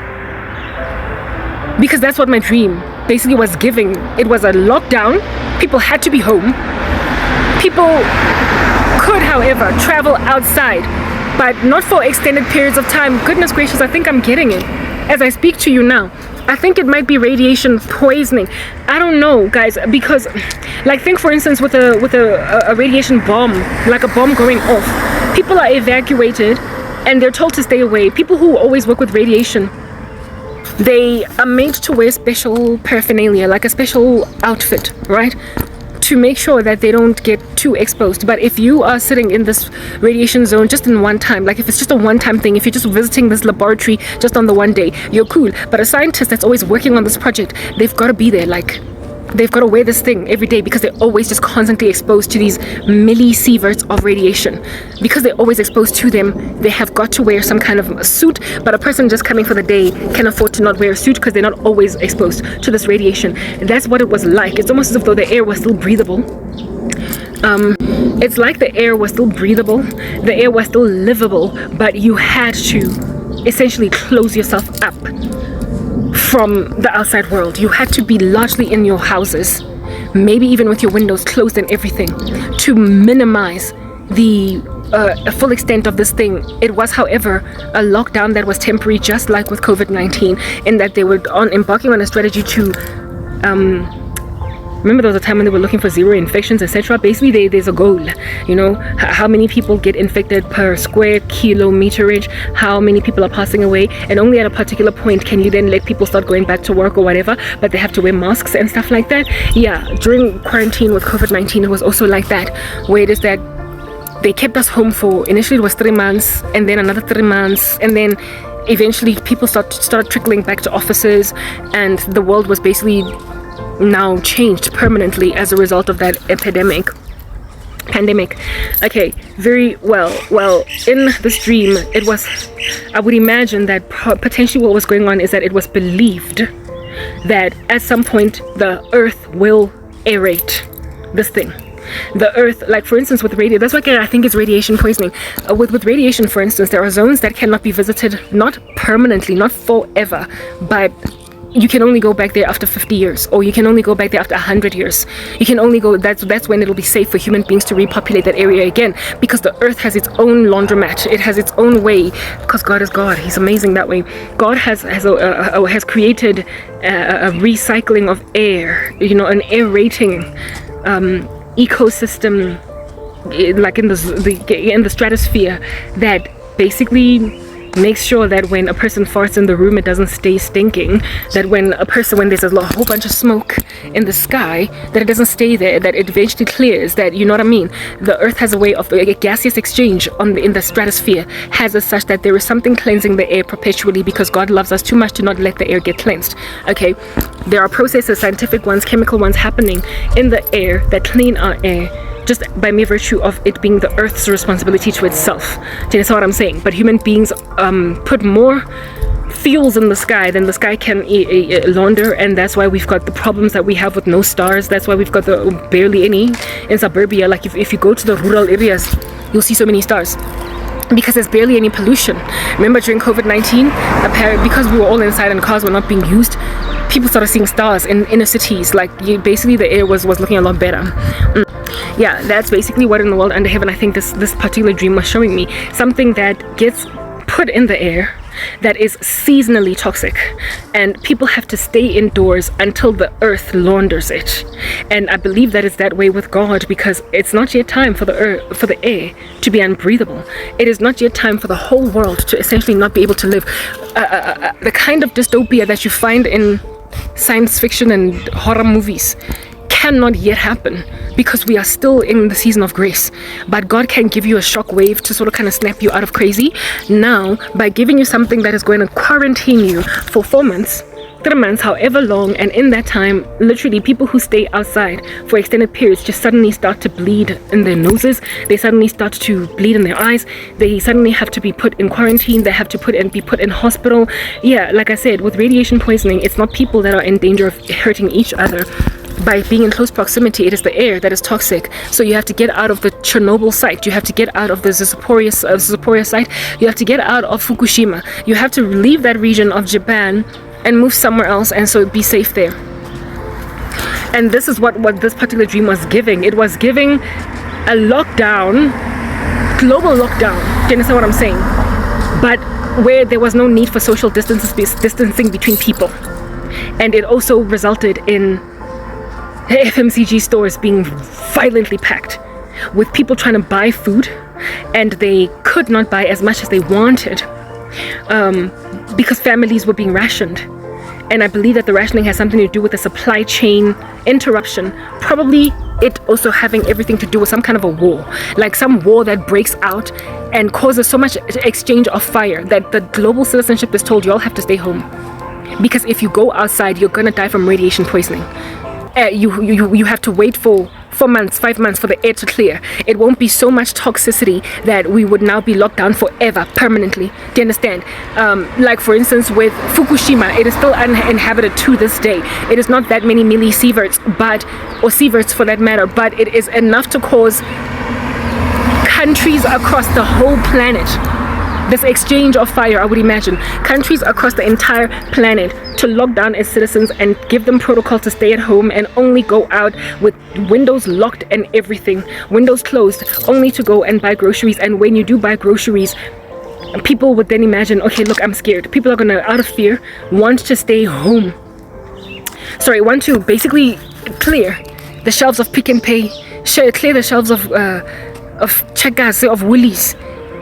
Because that's what my dream basically was giving. It was a lockdown. People had to be home. People could, however, travel outside, but not for extended periods of time. Goodness gracious, I think I'm getting it as I speak to you now. I think it might be radiation poisoning. I don't know, guys, because like think for instance with a radiation bomb, like a bomb going off, people are evacuated and they're told to stay away. People who always work with radiation, they are made to wear special paraphernalia, like a special outfit, right? To make sure that they don't get too exposed. But if you are sitting in this radiation zone just in one time, like if it's just a one-time thing, if you're just visiting this laboratory just on the one day, you're cool. But a scientist that's always working on this project, they've got to be there, like they've got to wear this thing every day because they're always just constantly exposed to these millisieverts of radiation. Because they're always exposed to them, they have got to wear some kind of a suit. But a person just coming for the day can afford to not wear a suit because they're not always exposed to this radiation. And that's what it was like. It's almost as if though the air was still breathable. It's like the air was still breathable, the air was still livable, but you had to essentially close yourself up from the outside world. You had to be largely in your houses, maybe even with your windows closed and everything, to minimize the full extent of this thing. It was, however, a lockdown that was temporary, just like with COVID-19, in that they were embarking on a strategy to Remember there was a time when they were looking for zero infections, etc. Basically there's a goal, you know, how many people get infected per square kilometerage, how many people are passing away, and only at a particular point can you then let people start going back to work or whatever, but they have to wear masks and stuff like that. Yeah, during quarantine with COVID-19 it was also like that, where it is that they kept us home for, initially it was 3 months, and then another 3 months, and then eventually people started trickling back to offices, and the world was basically now changed permanently as a result of that pandemic. Okay, very well. In this dream, it was, I would imagine that potentially what was going on is that it was believed that at some point the earth will aerate this thing. The earth, like for instance with radio, that's why I think it's radiation poisoning. With radiation, for instance, there are zones that cannot be visited, not permanently, not forever, but you can only go back there after 50 years, or you can only go back there after 100 years. You can only go, that's when it'll be safe for human beings to repopulate that area again, because the earth has its own laundromat. It has its own way, because God is God. He's amazing that way. God has created a recycling of air, you know, an aerating ecosystem, like in the stratosphere, that basically makes sure that when a person farts in the room, it doesn't stay stinking. That when there's a whole bunch of smoke in the sky, that it doesn't stay there, that it eventually clears, that, you know what I mean? The earth has a way of, a gaseous exchange in the stratosphere has as such that there is something cleansing the air perpetually, because God loves us too much to not let the air get cleansed. Okay, there are processes, scientific ones, chemical ones, happening in the air that clean our air, just by mere virtue of it being the earth's responsibility to itself. Do you understand what I'm saying? But human beings put more fuels in the sky than the sky can launder, and that's why we've got the problems that we have with no stars. That's why we've got barely any in suburbia. Like if you go to the rural areas, you'll see so many stars, because there's barely any pollution. Remember during COVID-19, because we were all inside and cars were not being used, people started seeing stars in inner cities. Like basically the air was looking a lot better. Yeah, that's basically what in the world under heaven I think this particular dream was showing me. Something that gets put in the air that is seasonally toxic, and people have to stay indoors until the earth launders it. And I believe that it's that way with God, because it's not yet time for the air to be unbreathable. It is not yet time for the whole world to essentially not be able to live. The kind of dystopia that you find in science fiction and horror movies cannot yet happen, because we are still in the season of grace. But God can give you a shock wave to sort of kind of snap you out of crazy now by giving you something that is going to quarantine you for 4 months, 3 months, however long. And in that time, literally people who stay outside for extended periods just suddenly start to bleed in their noses. They suddenly start to bleed in their eyes. They suddenly have to be put in quarantine. They have to be put in hospital. Yeah, like I said, with radiation poisoning, it's not people that are in danger of hurting each other by being in close proximity. It is the air that is toxic. So you have to get out of the Chernobyl site. You have to get out of the Zaporizhzhia site. You have to get out of Fukushima. You have to leave that region of Japan and move somewhere else, and so be safe there. And this is what this particular dream was giving. It was giving a lockdown, global lockdown. Do you understand what I'm saying? But where there was no need for social distancing between people. And it also resulted in FMCG stores being violently packed with people trying to buy food, and they could not buy as much as they wanted because families were being rationed. And I believe that the rationing has something to do with the supply chain interruption, probably it also having everything to do with some kind of a war, like some war that breaks out and causes so much exchange of fire that the global citizenship is told you all have to stay home, because if you go outside you're gonna die from radiation poisoning. You have to wait for 4 months, 5 months for the air to clear. It won't be so much toxicity that we would now be locked down forever, permanently. Do you understand? Like for instance with Fukushima, it is still uninhabited to this day. It is not that many millisieverts, or sieverts for that matter, but it is enough to cause countries across the whole planet, this exchange of fire, I would imagine, countries across the entire planet to lock down its citizens and give them protocol to stay at home and only go out with windows locked and everything, windows closed, only to go and buy groceries. And when you do buy groceries, people would then imagine, okay, look, I'm scared. People are gonna, out of fear, want to stay home. Want to basically clear the shelves of Pick and Pay, clear the shelves of Checkers, of Woolies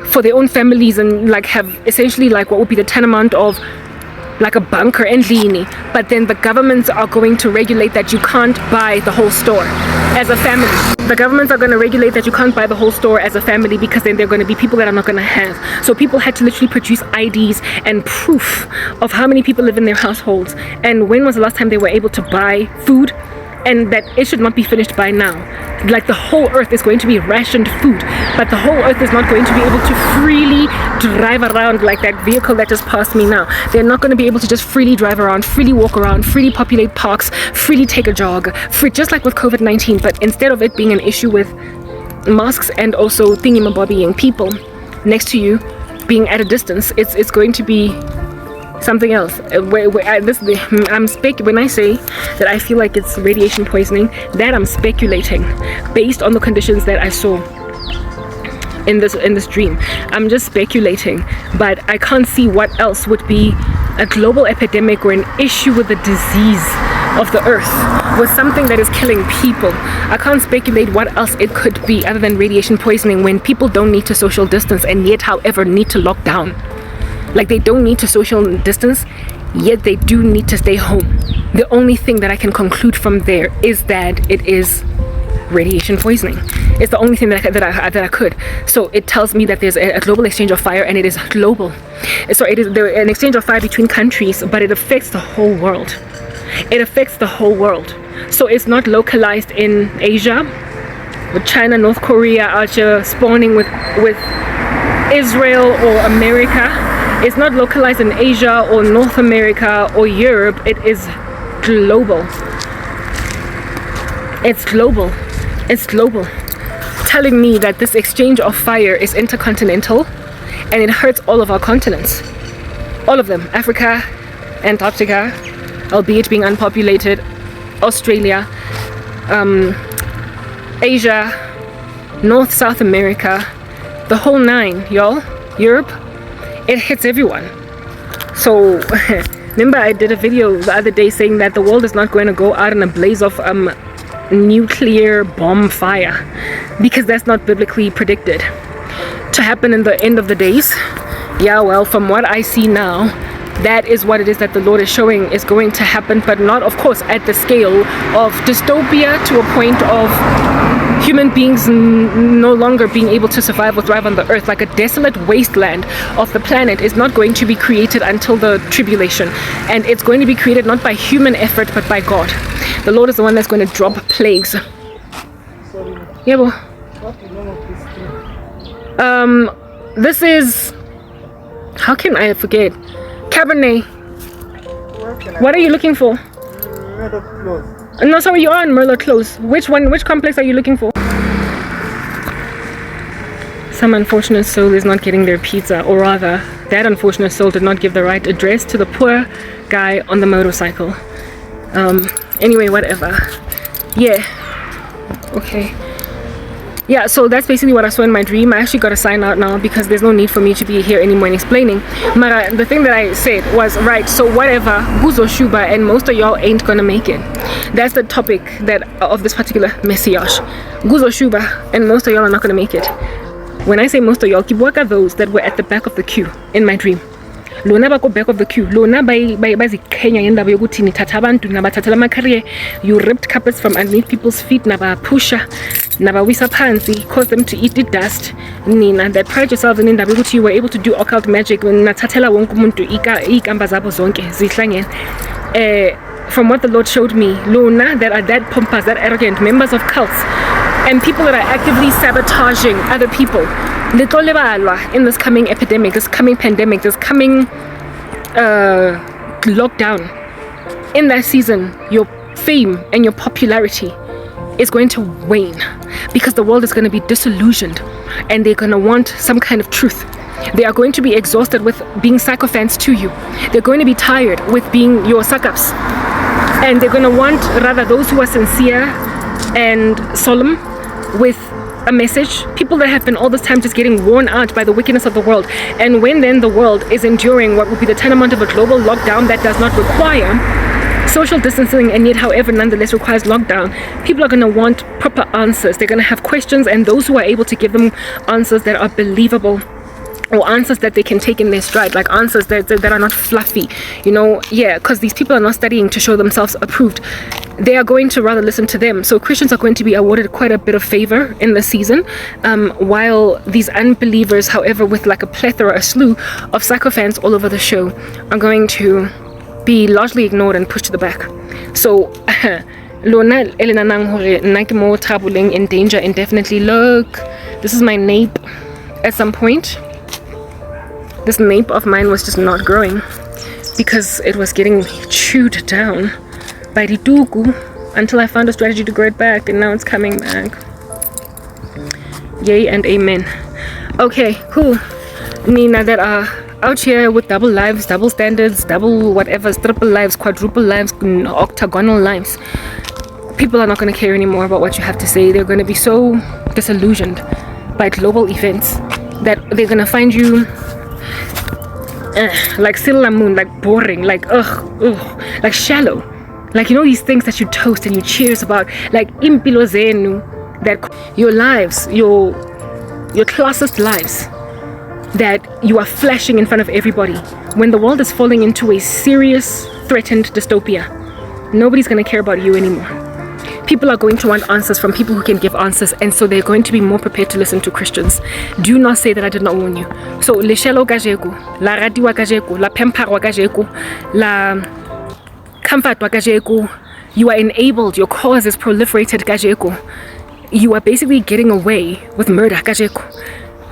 for their own families, and like have essentially like what would be the tantamount of like a bunker endlini. But then the governments are going to regulate that you can't buy the whole store as a family. The governments are going to regulate that you can't buy the whole store as a family, because then there are going to be people that are not going to have. So people had to literally produce IDs and proof of how many people live in their households and when was the last time they were able to buy food, and that it should not be finished by now. Like the whole earth is going to be rationed food, but the whole earth is not going to be able to freely drive around like that vehicle that just passed me now. They're not going to be able to just freely drive around, freely walk around, freely populate parks, freely take a jog, just like with COVID-19. But instead of it being an issue with masks and also thingy-mabobbying people next to you being at a distance, it's going to be something else. When I say that I feel like it's radiation poisoning, that I'm speculating based on the conditions that I saw in this dream. I'm just speculating, but I can't see what else would be a global epidemic or an issue with the disease of the earth, with something that is killing people. I can't speculate what else it could be other than radiation poisoning, when people don't need to social distance and yet however need to lock down. Like they don't need to social distance, yet they do need to stay home. The only thing that I can conclude from there is that it is radiation poisoning. It's the only thing that I could. So it tells me that there's a global exchange of fire, and it is global. So it is an exchange of fire between countries, but it affects the whole world. It affects the whole world. So it's not localized in Asia, with China, North Korea out here spawning with Israel or America. It's not localized in Asia or North America or Europe. It is global. It's global. It's global. Telling me that this exchange of fire is intercontinental, and it hurts all of our continents. All of them. Africa, Antarctica, albeit being unpopulated, Australia, Asia, North, South America, the whole nine, y'all. Europe. It hits everyone. So remember I did a video the other day saying that the world is not going to go out in a blaze of nuclear bomb fire, because that's not biblically predicted to happen in the end of the days. Yeah, well, from what I see now, that is what it is that the Lord is showing is going to happen, but not, of course, at the scale of dystopia to a point of human beings no longer being able to survive or thrive on the earth. Like a desolate wasteland of the planet is not going to be created until the tribulation, and it's going to be created not by human effort but by God. The Lord is the one that's going to drop plagues. Yeah, boy. This is, how can I forget? Cabernet. What are you looking for? No, sorry, you're on Merlot Close. Which one? Which complex are you looking for? Some unfortunate soul is not getting their pizza, or rather, that unfortunate soul did not give the right address to the poor guy on the motorcycle. Anyway, whatever. Yeah. Okay. Yeah, so that's basically what I saw in my dream. I actually got to sign out now because there's no need for me to be here anymore and explaining. Mara, the thing that I said was, right, so whatever, Guzo Shuba, and most of y'all ain't gonna make it. That's the topic that of this particular message. Guzo Shuba, and most of y'all are not gonna make it. When I say most of y'all, kibwaka those that were at the back of the queue in my dream. Lona bako back of the queue. Lona bazikhenya ngendaba yokuthi nithatha abantu nabathathela amacareer. You ripped carpets from underneath people's feet, nabapusha, nabawisa phansi, cause them to eat the dust. Nina, that pride yourselves in indaba yokuthi you were able to do occult magic. Nathathela wonke umuntu ikamba zabo zonke zihlangene. From what the Lord showed me, Lona that are that pompous, that arrogant members of cults, and people that are actively sabotaging other people. In this coming epidemic, this coming pandemic, this coming lockdown, in that season, your fame and your popularity is going to wane, because the world is going to be disillusioned and they're going to want some kind of truth. They are going to be exhausted with being sycophants to you. They're going to be tired with being your suck-ups, and they're going to want rather those who are sincere and solemn with a message, people that have been all this time just getting worn out by the wickedness of the world. And when then the world is enduring what would be the tantamount of a global lockdown that does not require social distancing, and yet however nonetheless requires lockdown, people are going to want proper answers. They're going to have questions, and those who are able to give them answers that are believable, or answers that they can take in their stride, like answers that are not fluffy, because these people are not studying to show themselves approved. They are going to rather listen to them. So Christians are going to be awarded quite a bit of favor in the season, while these unbelievers, however, with like a slew of sycophants all over the show, are going to be largely ignored and pushed to the back. So Lona Elena nang hore nna ke mo traveling in danger indefinitely. Look, this is my nape. At some point, this nape of mine was just not growing because it was getting chewed down by the tuku until I found a strategy to grow it back, and now it's coming back. Yay and amen. Okay, cool. Nina that are out here with double lives, double standards, double whatever, triple lives, quadruple lives, octagonal lives. People are not going to care anymore about what you have to say. They're going to be so disillusioned by global events that they're going to find you like Silla Moon, like boring, like like shallow, like these things that you toast and you cheers about, like impilo zenu, that your lives, your classist lives, that you are flashing in front of everybody when the world is falling into a serious threatened dystopia. Nobody's going to care about you anymore. People are going to want answers from people who can give answers, and so they're going to be more prepared to listen to Christians. Do not say that I did not warn you. So le shelo kajeko, la radiwa kajeko, la pemparwa kajeko, la comfortwa kajeko, you are enabled, your cause is proliferated kajeko. You are basically getting away with murder kajeko.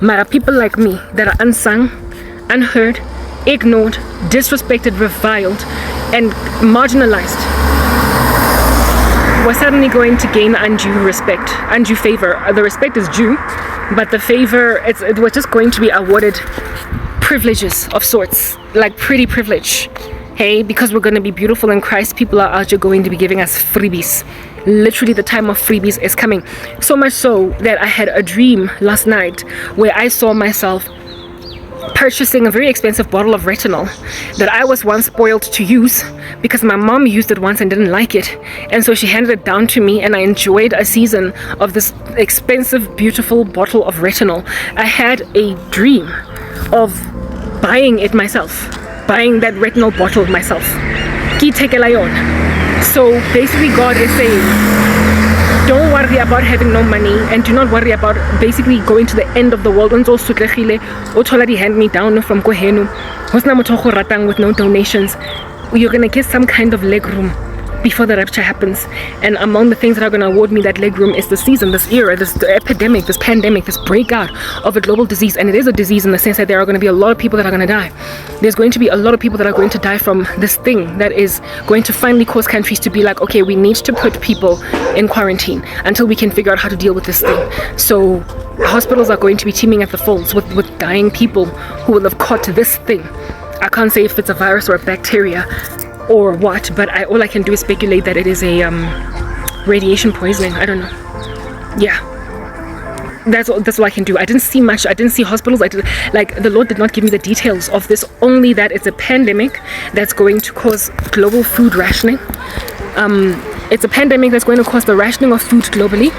Mara people like me that are unsung, unheard, ignored, disrespected, reviled, and marginalized, we're suddenly going to gain undue respect, undue favor. The respect is due, but the favor, we're just going to be awarded privileges of sorts, like pretty privilege. Hey, because we're going to be beautiful in Christ, people are actually going to be giving us freebies. Literally, the time of freebies is coming. So much so that I had a dream last night where I saw myself purchasing a very expensive bottle of retinol that I was once spoiled to use because my mom used it once and didn't like it, and so she handed it down to me, and I enjoyed a season of this expensive, beautiful bottle of retinol. I had a dream of buying it myself, buying that retinol bottle myself. Ki tekela yona. So basically God is saying, don't worry about having no money, and do not worry about basically going to the end of the world. Unzo sutlegile, otoladi hand me down from Kohenu. Hosna motoko ratang with no donations. You're gonna get some kind of leg room before the rapture happens. And among the things that are gonna award me that leg room is the season, this era, this epidemic, this pandemic, this breakout of a global disease. And it is a disease in the sense that there are gonna be a lot of people that are gonna die. There's going to be a lot of people that are going to die from this thing that is going to finally cause countries to be like, okay, we need to put people in quarantine until we can figure out how to deal with this thing. So hospitals are going to be teeming at the folds with dying people who will have caught this thing. I can't say if it's a virus or a bacteria or what, but all I can do is speculate that it is a radiation poisoning. I don't know. Yeah, that's all I can do. I didn't see much. I didn't see hospitals. The Lord did not give me the details of this, only that it's a pandemic that's going to cause global food rationing. It's a pandemic that's going to cause the rationing of food globally,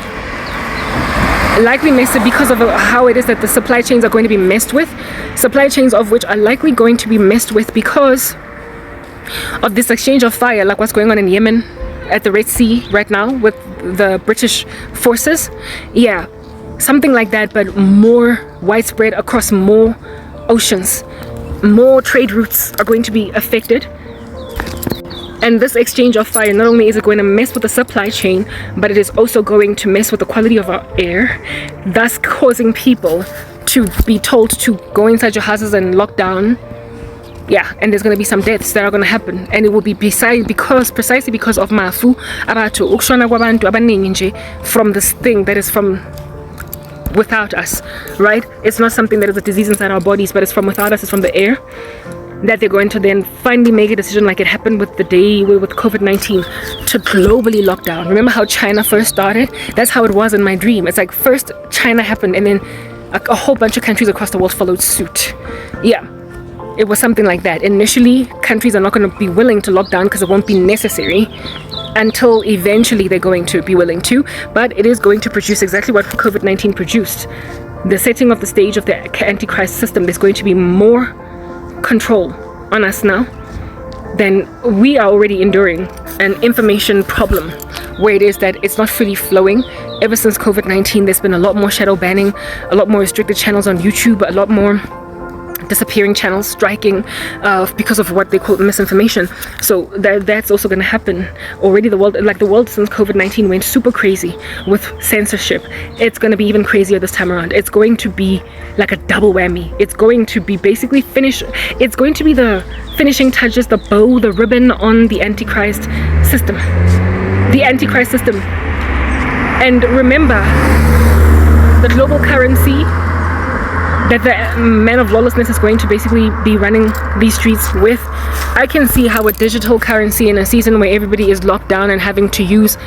likely messed because of how it is that the supply chains are going to be messed with, supply chains of which are likely going to be messed with because of this exchange of fire, like what's going on in Yemen at the Red Sea right now with the British forces. Yeah, something like that, but more widespread across more oceans. More trade routes are going to be affected. And this exchange of fire, not only is it going to mess with the supply chain, but it is also going to mess with the quality of our air, thus causing people to be told to go inside your houses and lock down. Yeah, and there's going to be some deaths that are going to happen, and it will be precisely because of mafu abatu ukshona kwabantu abaningi nje from this thing that is from without us, right? It's not something that is a disease inside our bodies, but it's from without us. It's from the air that they're going to then finally make a decision, like it happened with the day with COVID-19, to globally lock down. Remember how China first started? That's how it was in my dream. It's like first China happened, and then a whole bunch of countries across the world followed suit. Yeah. It was something like that. Initially, countries are not going to be willing to lock down because it won't be necessary, until eventually they're going to be willing to. But it is going to produce exactly what COVID-19 produced. The setting of the stage of the Antichrist system. There's going to be more control on us now than we are already enduring. An information problem where it is that it's not fully flowing. Ever since COVID-19, there's been a lot more shadow banning, a lot more restricted channels on YouTube, a lot more disappearing channels, striking because of what they call misinformation. So that's also going to happen. Already the world since COVID-19 went super crazy with censorship. It's going to be even crazier this time around. It's going to be like a double whammy. It's going to be basically it's going to be the finishing touches, the bow, the ribbon on the Antichrist system. The Antichrist system. And remember, the global currency that the man of lawlessness is going to basically be running these streets with. I can see how a digital currency in a season where everybody is locked down and having to use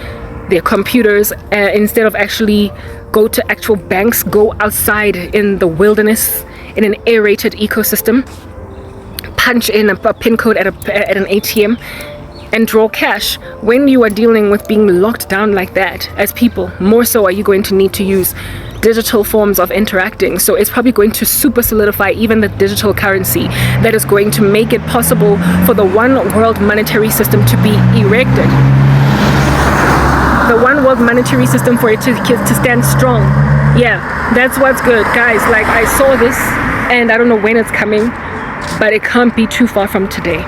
their computers instead of actually go to actual banks, go outside in the wilderness in an aerated ecosystem, punch in a pin code at an ATM and draw cash. When you are dealing with being locked down like that as people, more so are you going to need to use digital forms of interacting. So it's probably going to super solidify even the digital currency that is going to make it possible for the one world monetary system to be erected. The one world monetary system, for it to stand strong. Yeah, that's what's good, guys. Like, I saw this and I don't know when it's coming, but it can't be too far from today.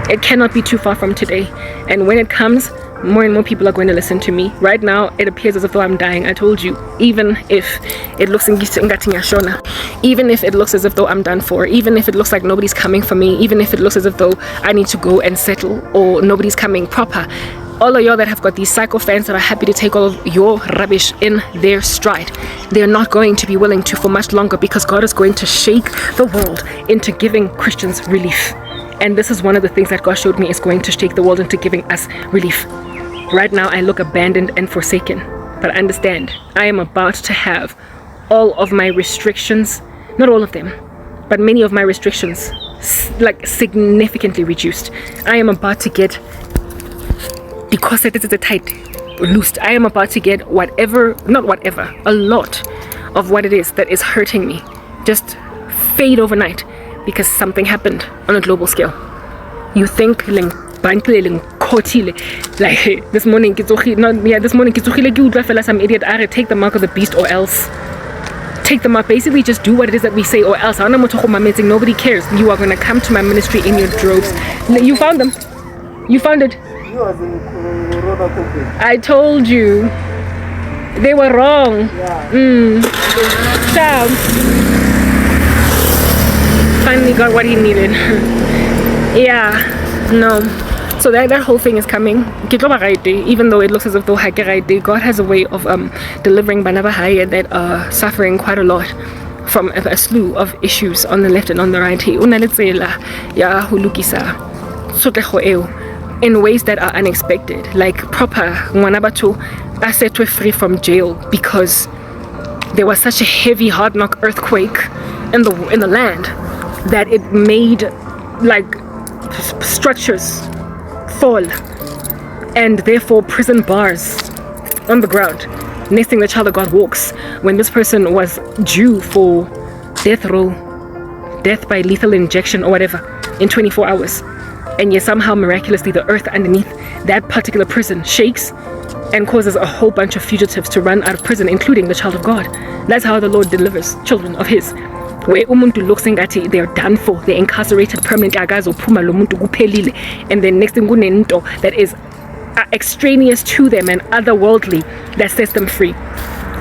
It cannot be too far from today. And when it comes, more and more people are going to listen to me. Right now, it appears as though I'm dying. I told you, even if it looks even if it looks as if though I'm done for, even if it looks like nobody's coming for me, even if it looks as if though I need to go and settle or nobody's coming proper, all of y'all that have got these psycho fans that are happy to take all of your rubbish in their stride, they're not going to be willing to for much longer, because God is going to shake the world into giving Christians relief. And this is one of the things that God showed me is going to shake the world into giving us relief. Right now, I look abandoned and forsaken. But understand, I am about to have all of my restrictions, not all of them, but many of my restrictions, like significantly reduced. I am about to get the corset is tight, loosed. I am about to get a lot of what it is that is hurting me just fade overnight, because something happened on a global scale. You think like this morning some idiot take the mark of the beast or else. Take the mark, basically just do what it is that we say or else. Nobody cares. You are going to come to my ministry in your droves. You found them. You found it. I told you. They were wrong. Child. Finally got what he needed. Yeah. No. So that whole thing is coming. Even though it looks as if though God has a way of delivering Banabahaya that are suffering quite a lot from a slew of issues on the left and on the right. In ways that are unexpected. Like proper Ngwanabatu set free from jail because there was such a heavy hard knock earthquake in the land that it made like structures fall, and therefore prison bars on the ground. Next thing the child of God walks, when this person was due for death by lethal injection or whatever in 24 hours, and yet somehow miraculously the earth underneath that particular prison shakes and causes a whole bunch of fugitives to run out of prison, including the child of God. That's how the Lord delivers children of his. Where umuntu looks ngathi they're done for, they're incarcerated permanently, and then next thing kunento that is extraneous to them and otherworldly that sets them free.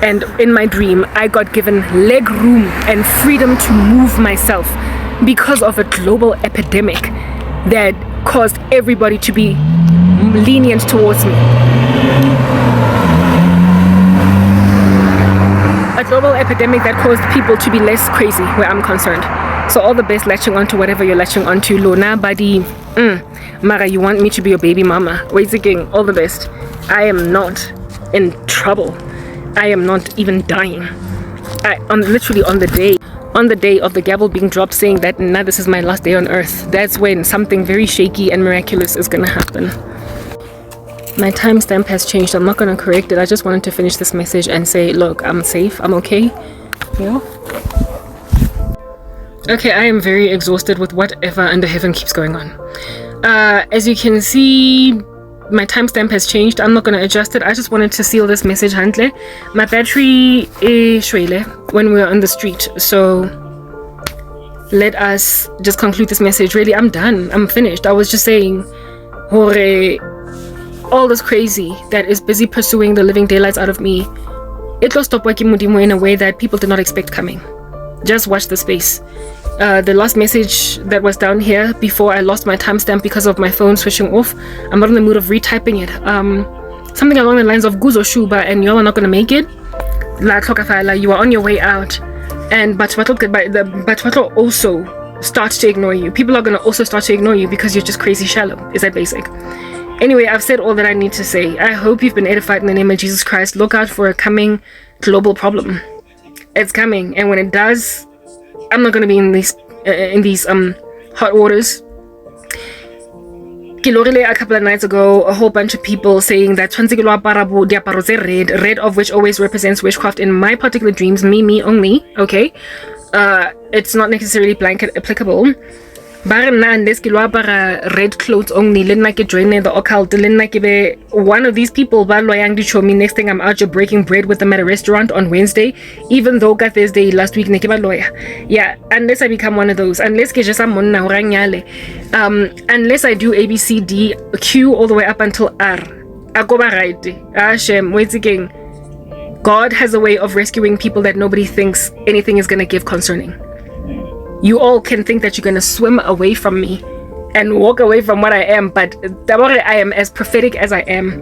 And in my dream, I got given leg room and freedom to move myself because of a global epidemic that caused everybody to be lenient towards me. A global epidemic that caused people to be less crazy where I'm concerned. So all the best latching onto whatever you're latching onto. Lona Badi, Mara, you want me to be your baby mama. Waiting, all the best. I am not in trouble. I am not even dying. Literally on the day on the day of the gavel being dropped saying that now this is my last day on earth, that's when something very shaky and miraculous is gonna happen. My timestamp has changed. I'm not gonna correct it. I just wanted to finish this message and say, look, I'm safe, I'm okay. Yeah. Okay, I am very exhausted with whatever under heaven keeps going on. As you can see, my timestamp has changed. I'm not going to adjust it. I just wanted to seal this message handle. My battery is shwele when we were on the street. So let us just conclude this message. Really, I'm done. I'm finished. I was just saying, all this crazy that is busy pursuing the living daylights out of me, it will stop working mudimo in a way that people did not expect coming. Just watch the space. The last message that was down here before I lost my timestamp because of my phone switching off, I'm not in the mood of retyping it. Something along the lines of Guzo Shuba and y'all are not gonna make it. La Tlhokafala, you are on your way out. And Batwatlo also starts to ignore you. People are gonna also start to ignore you because you're just crazy shallow. Is that basic? Anyway, I've said all that I need to say. I hope you've been edified in the name of Jesus Christ. Look out for a coming global problem. It's coming, and when it does, I'm not gonna be in these hot waters. A couple of nights ago, a whole bunch of people saying that red of which always represents witchcraft in my particular dreams, me only. Okay, it's not necessarily blanket applicable. Unless red clothes only, join the occult. One of these people, next thing I'm out here breaking bread with them at a restaurant on Wednesday, even though Thursday last week, yeah, unless I become one of those, unless unless I do A, B, C, D, Q all the way up until R. God has a way of rescuing people that nobody thinks anything is gonna give concerning. You all can think that you're gonna swim away from me and walk away from what I am, but I am as prophetic as I am.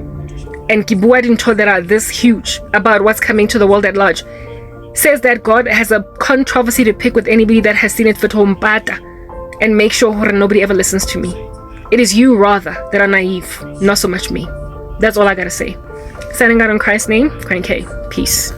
And Kibua Dinto that are this huge about what's coming to the world at large says that God has a controversy to pick with anybody that has seen it for Tombata and make sure nobody ever listens to me. It is you rather that are naive, not so much me. That's all I gotta say. Standing out in Christ's name, Crank K. Peace.